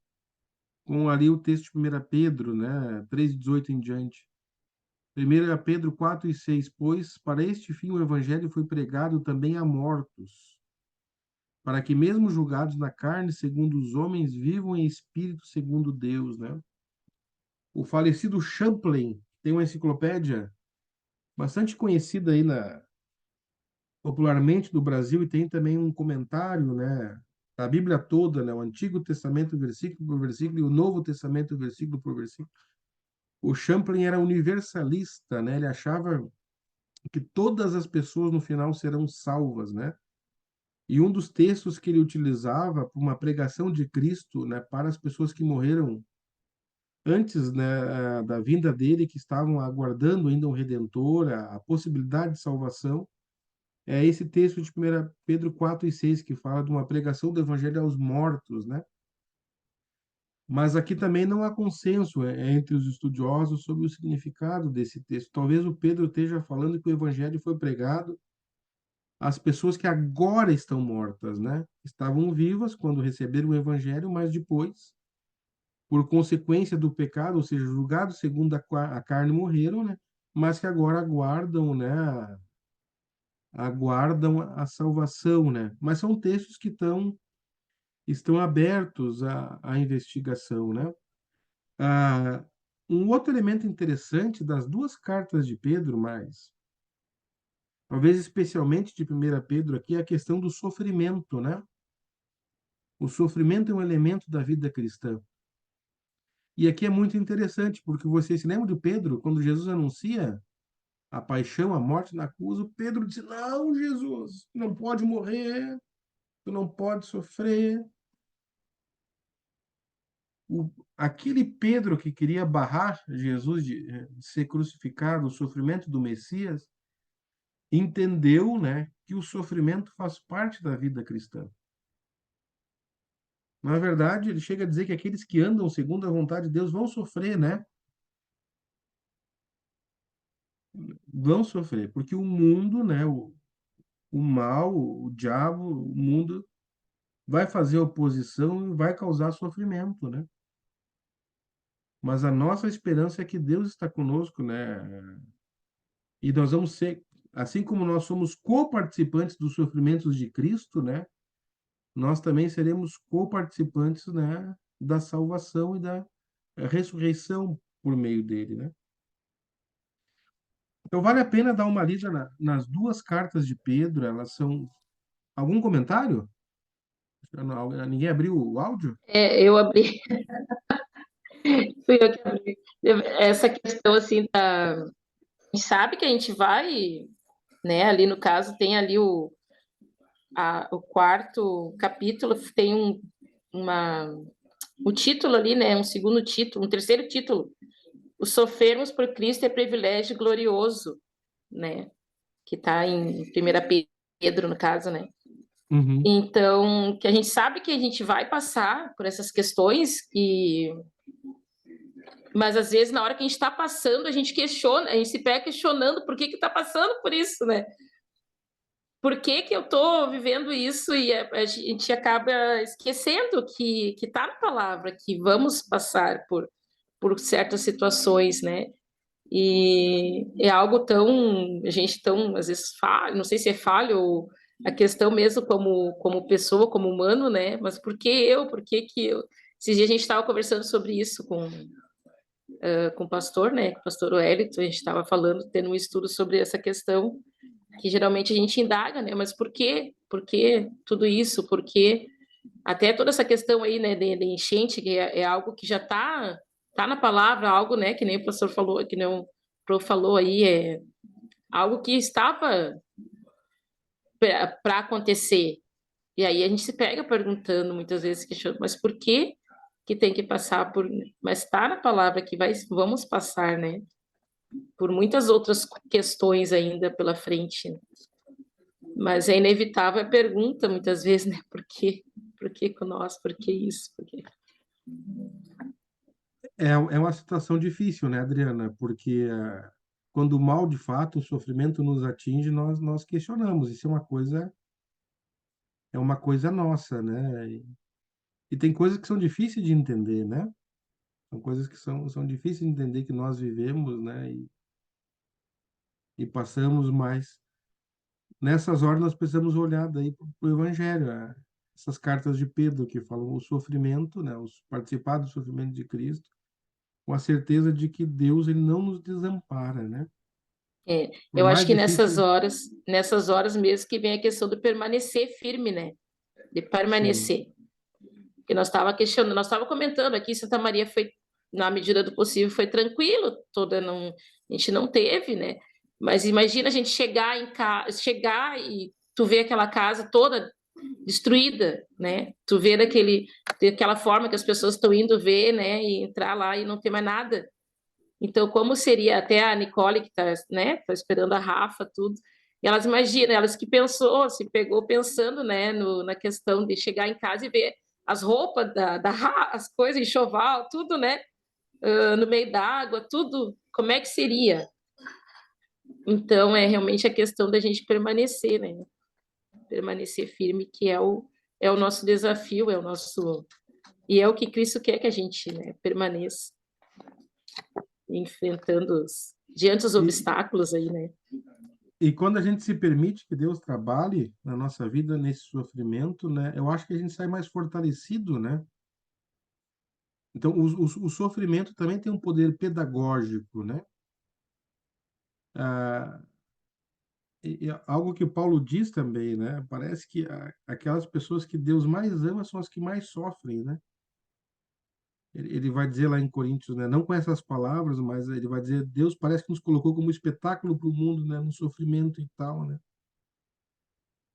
com ali o texto de 1 Pedro, né, 3:18 em diante. 1 Pedro 4 e 6, pois para este fim o evangelho foi pregado também a mortos, para que mesmo julgados na carne, segundo os homens, vivam em espírito segundo Deus, né? O falecido Champlain tem uma enciclopédia bastante conhecida aí popularmente do Brasil e tem também um comentário, né, da Bíblia toda, né, o Antigo Testamento versículo por versículo e o Novo Testamento versículo por versículo. O Champlain era universalista, né? Ele achava que todas as pessoas no final serão salvas, né? E um dos textos que ele utilizava para uma pregação de Cristo, né, para as pessoas que morreram antes, né, da vinda dele, que estavam aguardando ainda um redentor, a possibilidade de salvação, é esse texto de 1 Pedro 4 e 6, que fala de uma pregação do evangelho aos mortos, né? Mas aqui também não há consenso entre os estudiosos sobre o significado desse texto. Talvez o Pedro esteja falando que o evangelho foi pregado às pessoas que agora estão mortas, né? Estavam vivas quando receberam o evangelho, mas depois, por consequência do pecado, ou seja, julgados segundo a carne, morreram, né? Mas que agora aguardam, né? Aguardam a salvação, né? Mas são textos que estão abertos à investigação, né? Ah, um outro elemento interessante das duas cartas de Pedro, mas talvez especialmente de 1 Pedro aqui, é a questão do sofrimento, né? O sofrimento é um elemento da vida cristã. E aqui é muito interessante, porque você se lembra de Pedro, quando Jesus anuncia a paixão, a morte na cruz, o Pedro disse: Não, Jesus, não pode morrer, tu não pode sofrer. Aquele Pedro que queria barrar Jesus de ser crucificado, o sofrimento do Messias, entendeu, né, que o sofrimento faz parte da vida cristã. Na verdade, ele chega a dizer que aqueles que andam segundo a vontade de Deus vão sofrer, né? Vão sofrer, porque o mundo, né, o mal, o diabo, o mundo vai fazer oposição e vai causar sofrimento, né? Mas a nossa esperança é que Deus está conosco, né? E nós vamos ser, assim como nós somos co-participantes dos sofrimentos de Cristo, né? Nós também seremos co-participantes, né, da salvação e da ressurreição por meio dele, né? Então vale a pena dar uma lida nas duas cartas de Pedro, elas são... Algum comentário? Ninguém abriu o áudio?
Eu abri, fui eu que abri. Essa questão, assim, a gente sabe que a gente vai, né, ali no caso tem ali o quarto capítulo, tem o título ali, né, um segundo título, um terceiro título, o sofrermos por Cristo é privilégio glorioso, né, que está em 1 Pedro, no caso, né.
Uhum.
Então, que a gente sabe que a gente vai passar por essas questões, mas às vezes na hora que a gente está passando, a gente questiona, a gente se pega questionando por que está passando por isso, né? Por que eu estou vivendo isso? E a gente acaba esquecendo que está na palavra, que vamos passar por certas situações, né? E é algo tão, a gente tão, às vezes, falho, não sei se é falho ou a questão mesmo como pessoa, como humano, né? Mas por que eu? Por que eu? Esses dias a gente estava conversando sobre isso com o pastor, né? Com o pastor Wellington, a gente estava falando, tendo um estudo sobre essa questão, que geralmente a gente indaga, né? Mas por quê? Por que tudo isso? Por que até toda essa questão aí, né, de enchente, que é algo que já tá na palavra, algo, né, que nem o professor falou, que nem o prof falou aí, é algo que estava para acontecer. E aí a gente se pega perguntando, muitas vezes, questionando, mas por que que tem que passar por... Mas está na palavra que vamos passar, né? Por muitas outras questões ainda pela frente. Mas é inevitável a pergunta, muitas vezes, né? Por quê? Por que com nós? Por que isso? Por quê?
É uma situação difícil, né, Adriana? Porque quando o mal, de fato, o sofrimento nos atinge, nós questionamos. Isso é uma coisa nossa, né? E tem coisas que são difíceis de entender, né? São coisas que são difíceis de entender que nós vivemos, né? E passamos, mas nessas horas nós precisamos olhar daí para o Evangelho, essas cartas de Pedro que falam o sofrimento, né? Participar do sofrimento de Cristo, com a certeza de que Deus ele não nos desampara, né?
É,
Por
eu acho
mais
que
difícil,
nessas horas mesmo que vem a questão do permanecer firme, né? De
sim,
permanecer. Que nós estava questionando, nós estava comentando aqui, Santa Maria foi, na medida do possível, foi tranquilo, toda não, a gente não teve, né? Mas imagina a gente chegar em casa, chegar e tu ver aquela casa toda destruída, né? Tu ver daquela forma que as pessoas estão indo ver, né? E entrar lá e não ter mais nada. Então, como seria até a Nicole que está, né? Tá esperando a Rafa, tudo. E elas imaginam, elas que pensou, se pegou pensando, né? Na questão de chegar em casa e ver as roupas as coisas, enxoval, tudo, né? No meio da água, tudo. Como é que seria? Então, é realmente a questão da gente permanecer, né? Permanecer firme, que é o nosso desafio, é o nosso... E é o que Cristo quer que a gente, né, permaneça enfrentando diante dos
e,
obstáculos aí, né?
e quando a gente se permite que Deus trabalhe na nossa vida nesse sofrimento, né? Eu acho que a gente sai mais fortalecido, né? Então, o sofrimento também tem um poder pedagógico, né? Ah, e algo que Paulo diz também, né? Parece que aquelas pessoas que Deus mais ama são as que mais sofrem, né? Ele vai dizer lá em Coríntios, né? Não com essas palavras, mas ele vai dizer: Deus parece que nos colocou como espetáculo para o mundo, né? No sofrimento e tal, né?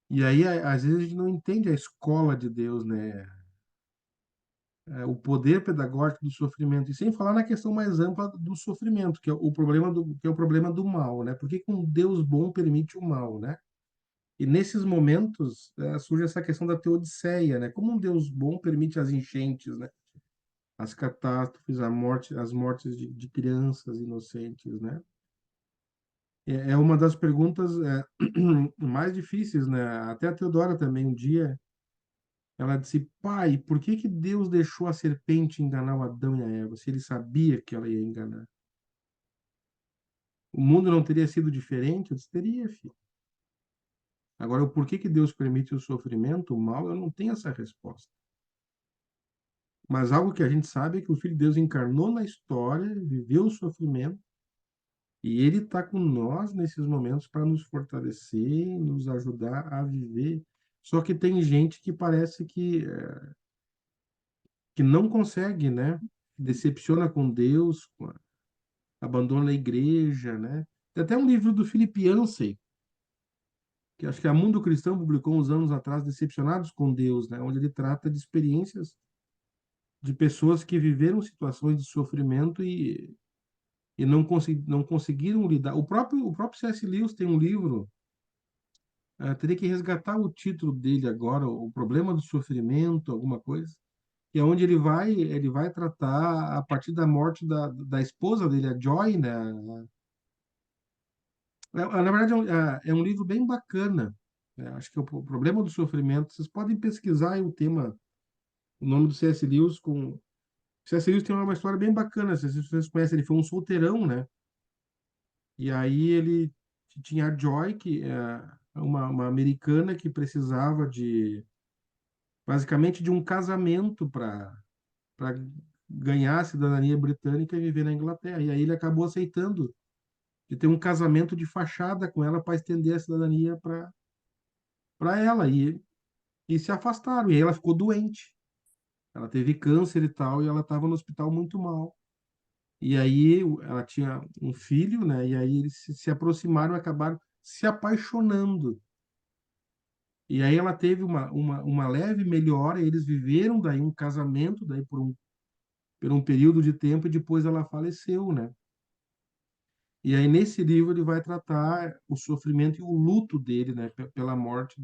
E aí, às vezes, a gente não entende a escola de Deus, né? O poder pedagógico do sofrimento, e sem falar na questão mais ampla do sofrimento, que é o problema do mal, né? Por que que um Deus bom permite o mal, né? E nesses momentos surge essa questão da teodiceia, né? Como um Deus bom permite as enchentes, né? As catástrofes, as mortes de crianças inocentes, né? É uma das perguntas mais difíceis, né? Até a Teodora também um dia ela disse: Pai, por que que Deus deixou a serpente enganar o Adão e a Eva, se ele sabia que ela ia enganar? O mundo não teria sido diferente? Eu disse: Teria, filho. Agora, o porquê que Deus permite o sofrimento, o mal, eu não tenho essa resposta. Mas algo que a gente sabe é que o Filho de Deus encarnou na história, viveu o sofrimento, e ele está com nós nesses momentos para nos fortalecer, nos ajudar a viver. Só que tem gente que parece que não consegue, né? Decepciona com Deus, abandona a igreja, né? Tem até um livro do Philip Yancey, que acho que a Mundo Cristão publicou uns anos atrás, Decepcionados com Deus, né? Onde ele trata de experiências de pessoas que viveram situações de sofrimento e não conseguiram lidar. O próprio C.S. Lewis tem um livro, teria que resgatar o título dele agora, O Problema do Sofrimento, alguma coisa, que é onde ele vai tratar a partir da morte da esposa dele, a Joy, né? Na verdade, é um livro bem bacana, né? Acho que o problema do sofrimento, vocês podem pesquisar aí o tema, o nome do C.S. Lewis com... O C.S. Lewis tem uma história bem bacana, se vocês conhecem, ele foi um solteirão, né? E aí ele tinha a Joy, que é uma americana que precisava basicamente, de um casamento para ganhar a cidadania britânica e viver na Inglaterra. E aí ele acabou aceitando de ter um casamento de fachada com ela para estender a cidadania para ela. E se afastaram. E aí ela ficou doente. Ela teve câncer e tal, e ela estava no hospital muito mal. E aí ela tinha um filho, né? E aí eles se aproximaram e acabaram se apaixonando. E aí ela teve uma leve melhora, e eles viveram daí um casamento daí por um período de tempo, e depois ela faleceu, né? E aí nesse livro ele vai tratar o sofrimento e o luto dele, né, pela morte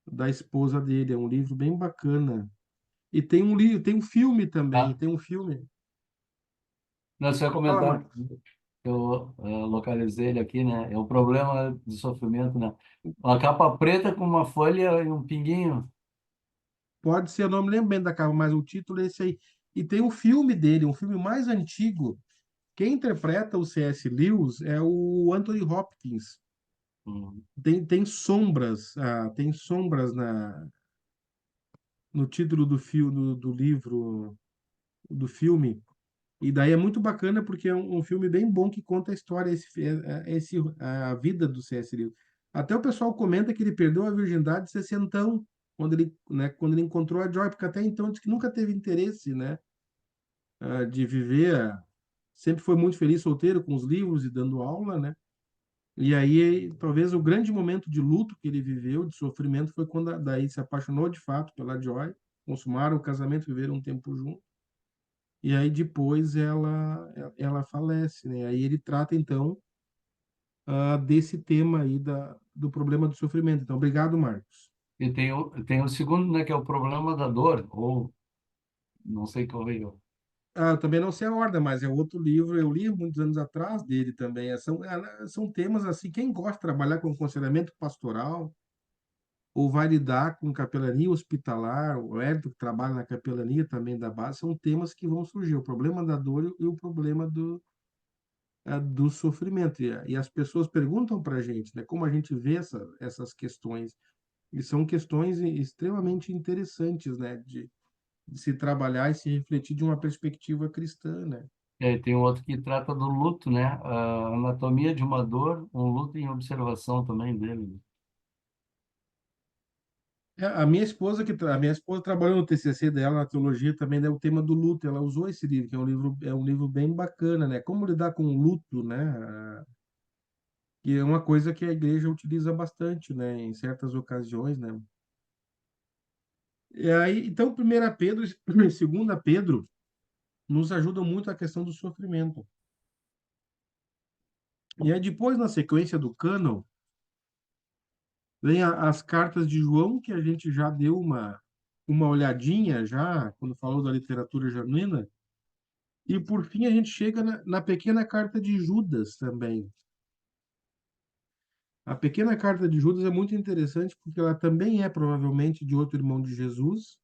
da esposa dele. É um livro bem bacana. E tem um livro, tem um filme também,
Ah,
tem um filme.
não, só ia
Fala,
comentar,
Marcos.
eu localizei ele aqui, né? É o problema de sofrimento, né? Uma capa preta com uma folha e um pinguinho.
Pode ser, eu não me lembro bem da capa, mas o título é esse aí. E tem um filme dele, um filme mais antigo. Quem interpreta o C.S. Lewis é o Anthony Hopkins.
Hum.
Tem sombras no título do livro, do filme. E daí é muito bacana porque é um filme bem bom que conta a história, a vida do C.S. Lewis. Até o pessoal comenta que ele perdeu a virgindade de sessentão, quando ele encontrou a Joy, porque até então disse que nunca teve interesse, né, de viver, sempre foi muito feliz solteiro com os livros e dando aula, né? E aí, talvez o grande momento de luto que ele viveu, de sofrimento, foi quando daí se apaixonou de fato pela Joy, consumaram o casamento, viveram um tempo juntos. E aí depois ela falece, né? Aí ele trata então desse tema aí do problema do sofrimento. Então, obrigado, Marcos.
E tem o segundo, né? Que é o problema da dor, ou não sei qual é.
Eu também não sei a ordem, mas é outro livro, eu li muitos anos atrás dele também. São temas assim, quem gosta de trabalhar com aconselhamento pastoral ou vai lidar com capelania hospitalar, o Hélio que trabalha na capelania também da base, são temas que vão surgir, o problema da dor e o problema do sofrimento. E as pessoas perguntam para a gente, né, como a gente vê essas questões. E são questões extremamente interessantes, né, de se trabalhar e se refletir de uma perspectiva cristã, né?
E aí tem um outro que trata do luto, né? A anatomia de uma dor, um luto em observação também dele.
A minha esposa trabalhou no TCC dela, na teologia também, né, o tema do luto. Ela usou esse livro, que é um livro bem bacana, né? Como lidar com o luto, né? Que é uma coisa que a igreja utiliza bastante, né? Em certas ocasiões, né? E aí, então, 1 Pedro e 2 Pedro nos ajudam muito a questão do sofrimento. E aí depois, na sequência do cânon, vem as cartas de João, que a gente já deu uma olhadinha já, quando falou da literatura genuína. E por fim a gente chega na pequena carta de Judas também. A pequena carta de Judas é muito interessante porque ela também é provavelmente de outro irmão de Jesus,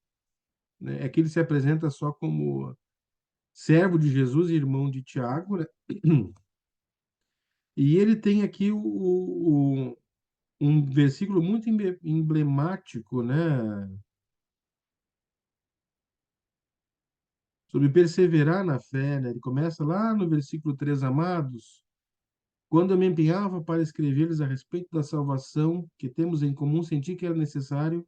né? É que ele se apresenta só como servo de Jesus e irmão de Tiago, né? E ele tem aqui um versículo muito emblemático, né? Sobre perseverar na fé, né? Ele começa lá no versículo 3: Amados, quando eu me empenhava para escrever-lhes a respeito da salvação que temos em comum, senti que era necessário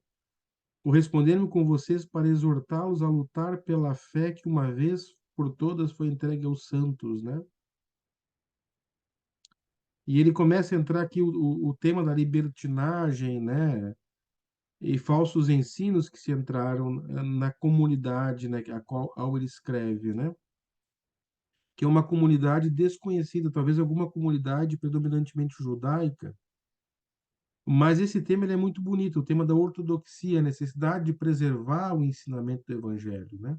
corresponder-me com vocês para exortá-los a lutar pela fé que uma vez por todas foi entregue aos santos, né? E ele começa a entrar aqui o tema da libertinagem, né? E falsos ensinos que se entraram na comunidade, né? Ao ele escreve, né? Que é uma comunidade desconhecida, talvez alguma comunidade predominantemente judaica. Mas esse tema ele é muito bonito, o tema da ortodoxia, a necessidade de preservar o ensinamento do evangelho, né?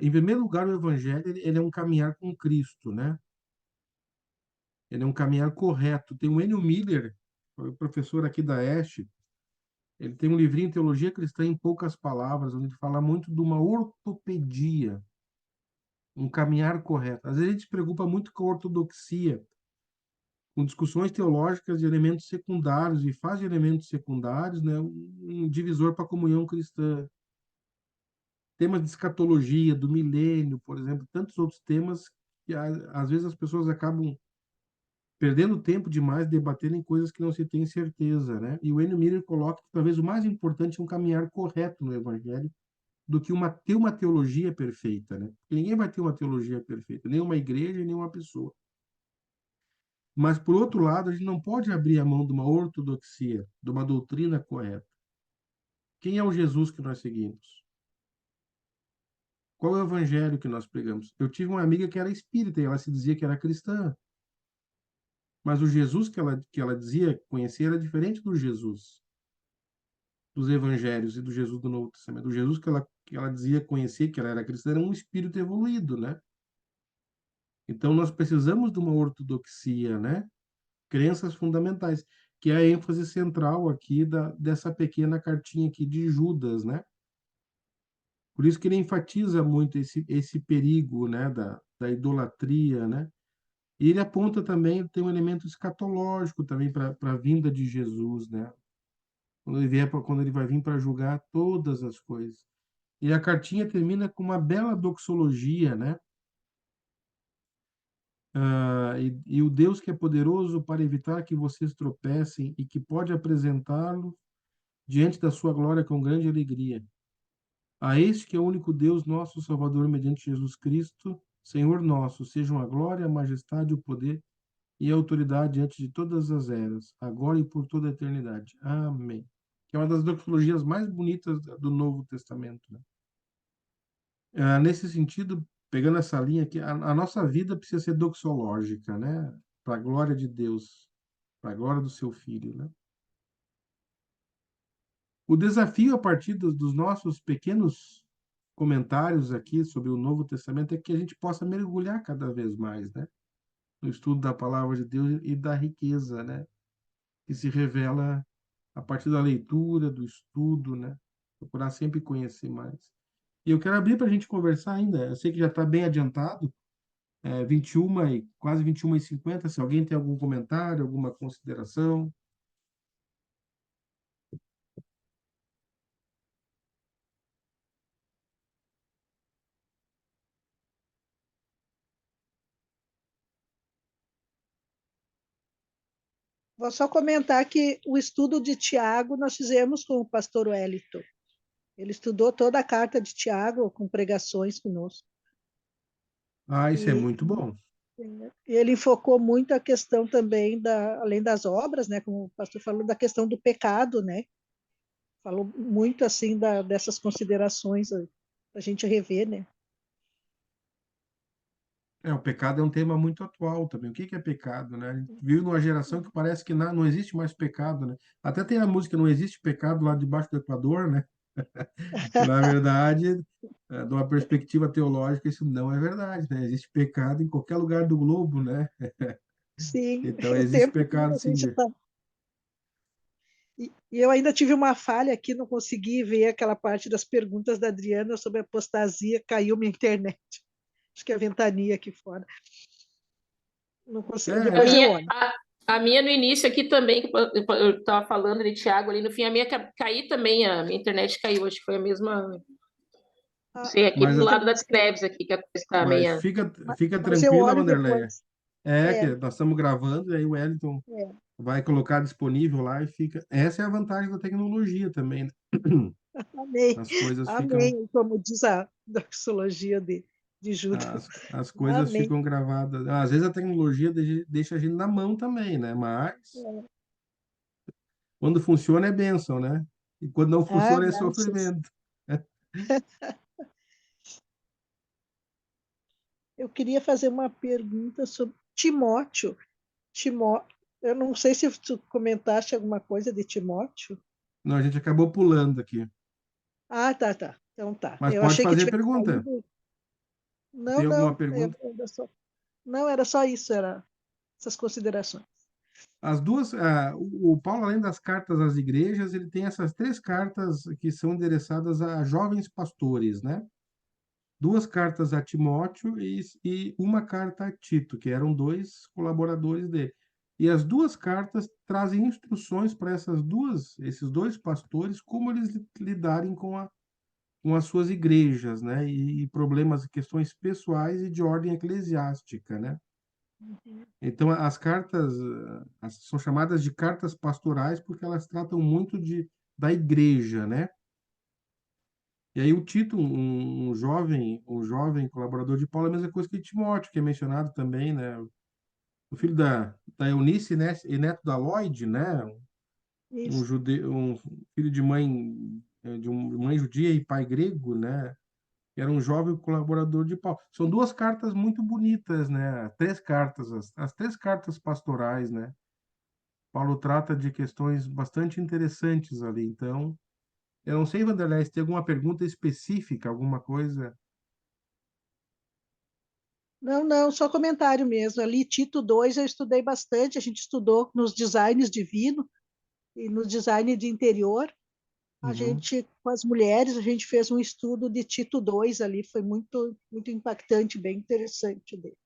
Em primeiro lugar, o evangelho ele é um caminhar com Cristo, né? Ele é um caminhar correto. Tem o Enio Miller, o professor aqui da Este, ele tem um livrinho Teologia Cristã em Poucas Palavras, onde ele fala muito de uma ortopedia, um caminhar correto. Às vezes a gente se preocupa muito com a ortodoxia, com discussões teológicas de elementos secundários, e faz de elementos secundários, né, um divisor para a comunhão cristã. Temas de escatologia, do milênio, por exemplo, tantos outros temas que às vezes as pessoas acabam perdendo tempo demais debatendo em coisas que não se tem certeza, né? E o N. Miller coloca que talvez o mais importante é um caminhar correto no Evangelho do que ter uma teologia perfeita, né? Porque ninguém vai ter uma teologia perfeita, nem uma igreja, nem uma pessoa. Mas, por outro lado, a gente não pode abrir a mão de uma ortodoxia, de uma doutrina correta. Quem é o Jesus que nós seguimos? Qual é o evangelho que nós pregamos? Eu tive uma amiga que era espírita e ela se dizia que era cristã, mas o Jesus que ela dizia conhecer era diferente do Jesus dos evangelhos e do Jesus do Novo Testamento. O Jesus que ela dizia conhecer, que ela era cristã, era um espírito evoluído, né? Então, nós precisamos de uma ortodoxia, né? Crenças fundamentais, que é a ênfase central aqui dessa pequena cartinha aqui de Judas, né? Por isso que ele enfatiza muito esse perigo, né, da idolatria, né? E ele aponta também, tem um elemento escatológico também para a vinda de Jesus, né? Quando ele vai vir para julgar todas as coisas. E a cartinha termina com uma bela doxologia, né? E o Deus que é poderoso para evitar que vocês tropecem e que pode apresentá-lo diante da sua glória com grande alegria. A este que é o único Deus, nosso Salvador, mediante Jesus Cristo, Senhor nosso, sejam a glória, a majestade, o poder e a autoridade diante de todas as eras, agora e por toda a eternidade. Amém. Que é uma das doxologias mais bonitas do Novo Testamento, né? Nesse sentido, pegando essa linha aqui, a nossa vida precisa ser doxológica, né? Para a glória de Deus, para a glória do seu Filho, né? O desafio a partir dos nossos pequenos comentários aqui sobre o Novo Testamento é que a gente possa mergulhar cada vez mais, né? No estudo da palavra de Deus e da riqueza, né? Que se revela a partir da leitura, do estudo, né? Procurar sempre conhecer mais. E eu quero abrir para a gente conversar ainda. Eu sei que já está bem adiantado, 21 e quase 21h50. Se alguém tem algum comentário, alguma consideração.
Vou só comentar que o estudo de Tiago nós fizemos com o pastor Wellington. Ele estudou toda a carta de Tiago com pregações conosco.
Isso é
E
muito bom.
ele focou muito a questão também, além das obras, né, como o pastor falou, da questão do pecado, né? Falou muito assim dessas considerações para a gente rever, né?
O pecado é um tema muito atual também. O que é pecado, né? A gente vive numa geração que parece que não existe mais pecado, né? Até tem a música Não Existe Pecado lá debaixo do Equador, né? Que, na verdade, de uma perspectiva teológica, isso não é verdade, né? Existe pecado em qualquer lugar do globo, né?
Sim,
Então,
o
existe
tempo que
pecado,
a
sim.
gente está. E eu ainda tive uma falha aqui, não consegui ver aquela parte das perguntas da Adriana sobre apostasia, caiu minha internet. Acho que é a ventania aqui fora. Não consegui,
É,
A
depois eu
minha,
olho.
a minha no início aqui também, que eu estava falando de Thiago ali, no fim a minha caiu também, a minha internet caiu, acho que foi a mesma. Não
Ah,
sei, aqui
mas,
do lado das creves aqui, que a coisa está
mas
meia.
fica
mas eu
tranquila,
olho
Wanderleia.
depois.
Que
É,
nós estamos gravando e aí o Wellington
é.
vai colocar disponível lá e fica. Essa é a vantagem da tecnologia também, né?
Amém,
As coisas ficam,
amém, como diz a doxologia de Judas.
as coisas
Amém.
ficam gravadas. Às vezes a tecnologia deixa a gente na mão também, né? Mas quando funciona é bênção, né? E quando não
Ah,
funciona é
graças.
sofrimento.
Eu queria fazer uma pergunta sobre Timóteo. Eu não sei se tu comentaste alguma coisa de Timóteo.
Não, a gente acabou pulando aqui.
Ah, tá, tá. Então tá.
Mas
Eu
pode
achei que
fazer
tivesse
pergunta.
saído. Não,
Tem alguma
não.
pergunta?
Não, era só isso, era essas considerações.
As duas, o Paulo, além das cartas às igrejas, ele tem essas três cartas que são endereçadas a jovens pastores, né? Duas cartas a Timóteo e uma carta a Tito, que eram dois colaboradores dele. E as duas cartas trazem instruções para esses dois pastores, como eles lidarem com as suas igrejas, né? E problemas, questões pessoais e de ordem eclesiástica, né? Então, as cartas são chamadas de cartas pastorais porque elas tratam muito da igreja, né? E aí o Tito, um jovem colaborador de Paulo, é a mesma coisa que Timóteo, que é mencionado também, né? o filho da Eunice, né, e neto da Lloyd, né? Um
Isso.
judeu, um filho de mãe judia e pai grego, né? Era um jovem colaborador de Paulo. São duas cartas muito bonitas, né? Três cartas, as três cartas pastorais, né? Paulo trata de questões bastante interessantes ali. Então, eu não sei, Vanderlei, se tem alguma pergunta específica, alguma coisa.
Não, não, só comentário mesmo. Ali, Tito 2 eu estudei bastante, a gente estudou nos designs divino e no design de interior. A
Uhum.
gente, com as mulheres, a gente fez um estudo de Tito 2 ali, foi muito, muito impactante, bem interessante dele.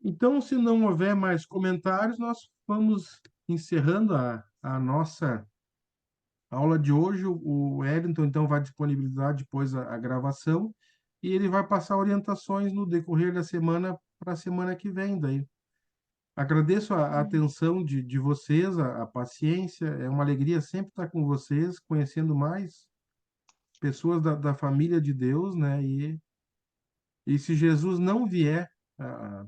Então, se não houver mais comentários, nós vamos encerrando a nossa aula de hoje. O Wellington, então, vai disponibilizar depois a gravação e ele vai passar orientações no decorrer da semana para a semana que vem. Daí, agradeço a atenção de vocês, a paciência. É uma alegria sempre estar com vocês, conhecendo mais pessoas da família de Deus, né? E se Jesus não vier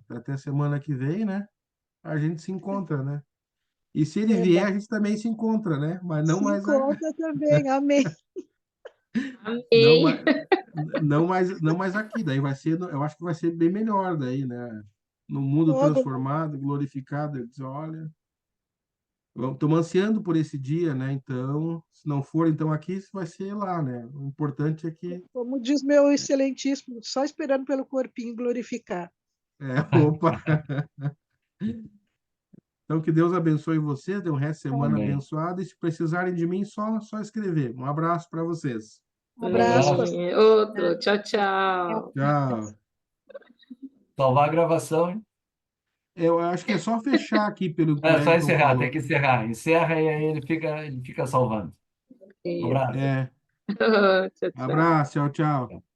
até semana que vem, né? A gente se encontra, né? E se ele vier, a
Verdade.
gente também se encontra, né? Mas não
Se
mais,
encontra também, amém.
não
Amém.
mais, não mais aqui. Daí vai ser, eu acho que vai ser bem melhor daí, né? No mundo
Todo,
transformado, glorificado. Ele diz, olha, estamos ansiando por esse dia, né? Então, se não for então aqui, vai ser lá, né? O importante é que,
como diz meu excelentíssimo, só esperando pelo corpinho glorificar.
opa. Então, que Deus abençoe vocês, dê um resto de semana
Amém.
abençoado. E se precisarem de mim, só escrever. Um abraço para vocês.
Um
Um
abraço,
abraço.
pastor.
Amém. Outro. Tchau, tchau.
Tchau.
Salvar a gravação, hein?
Eu acho que é só fechar aqui pelo que o
É só
Wellington
encerrar, tem
falou.
que encerrar. Encerra e aí ele fica salvando. Um
Isso.
abraço.
É,
Tchau, tchau.
abraço, tchau, tchau.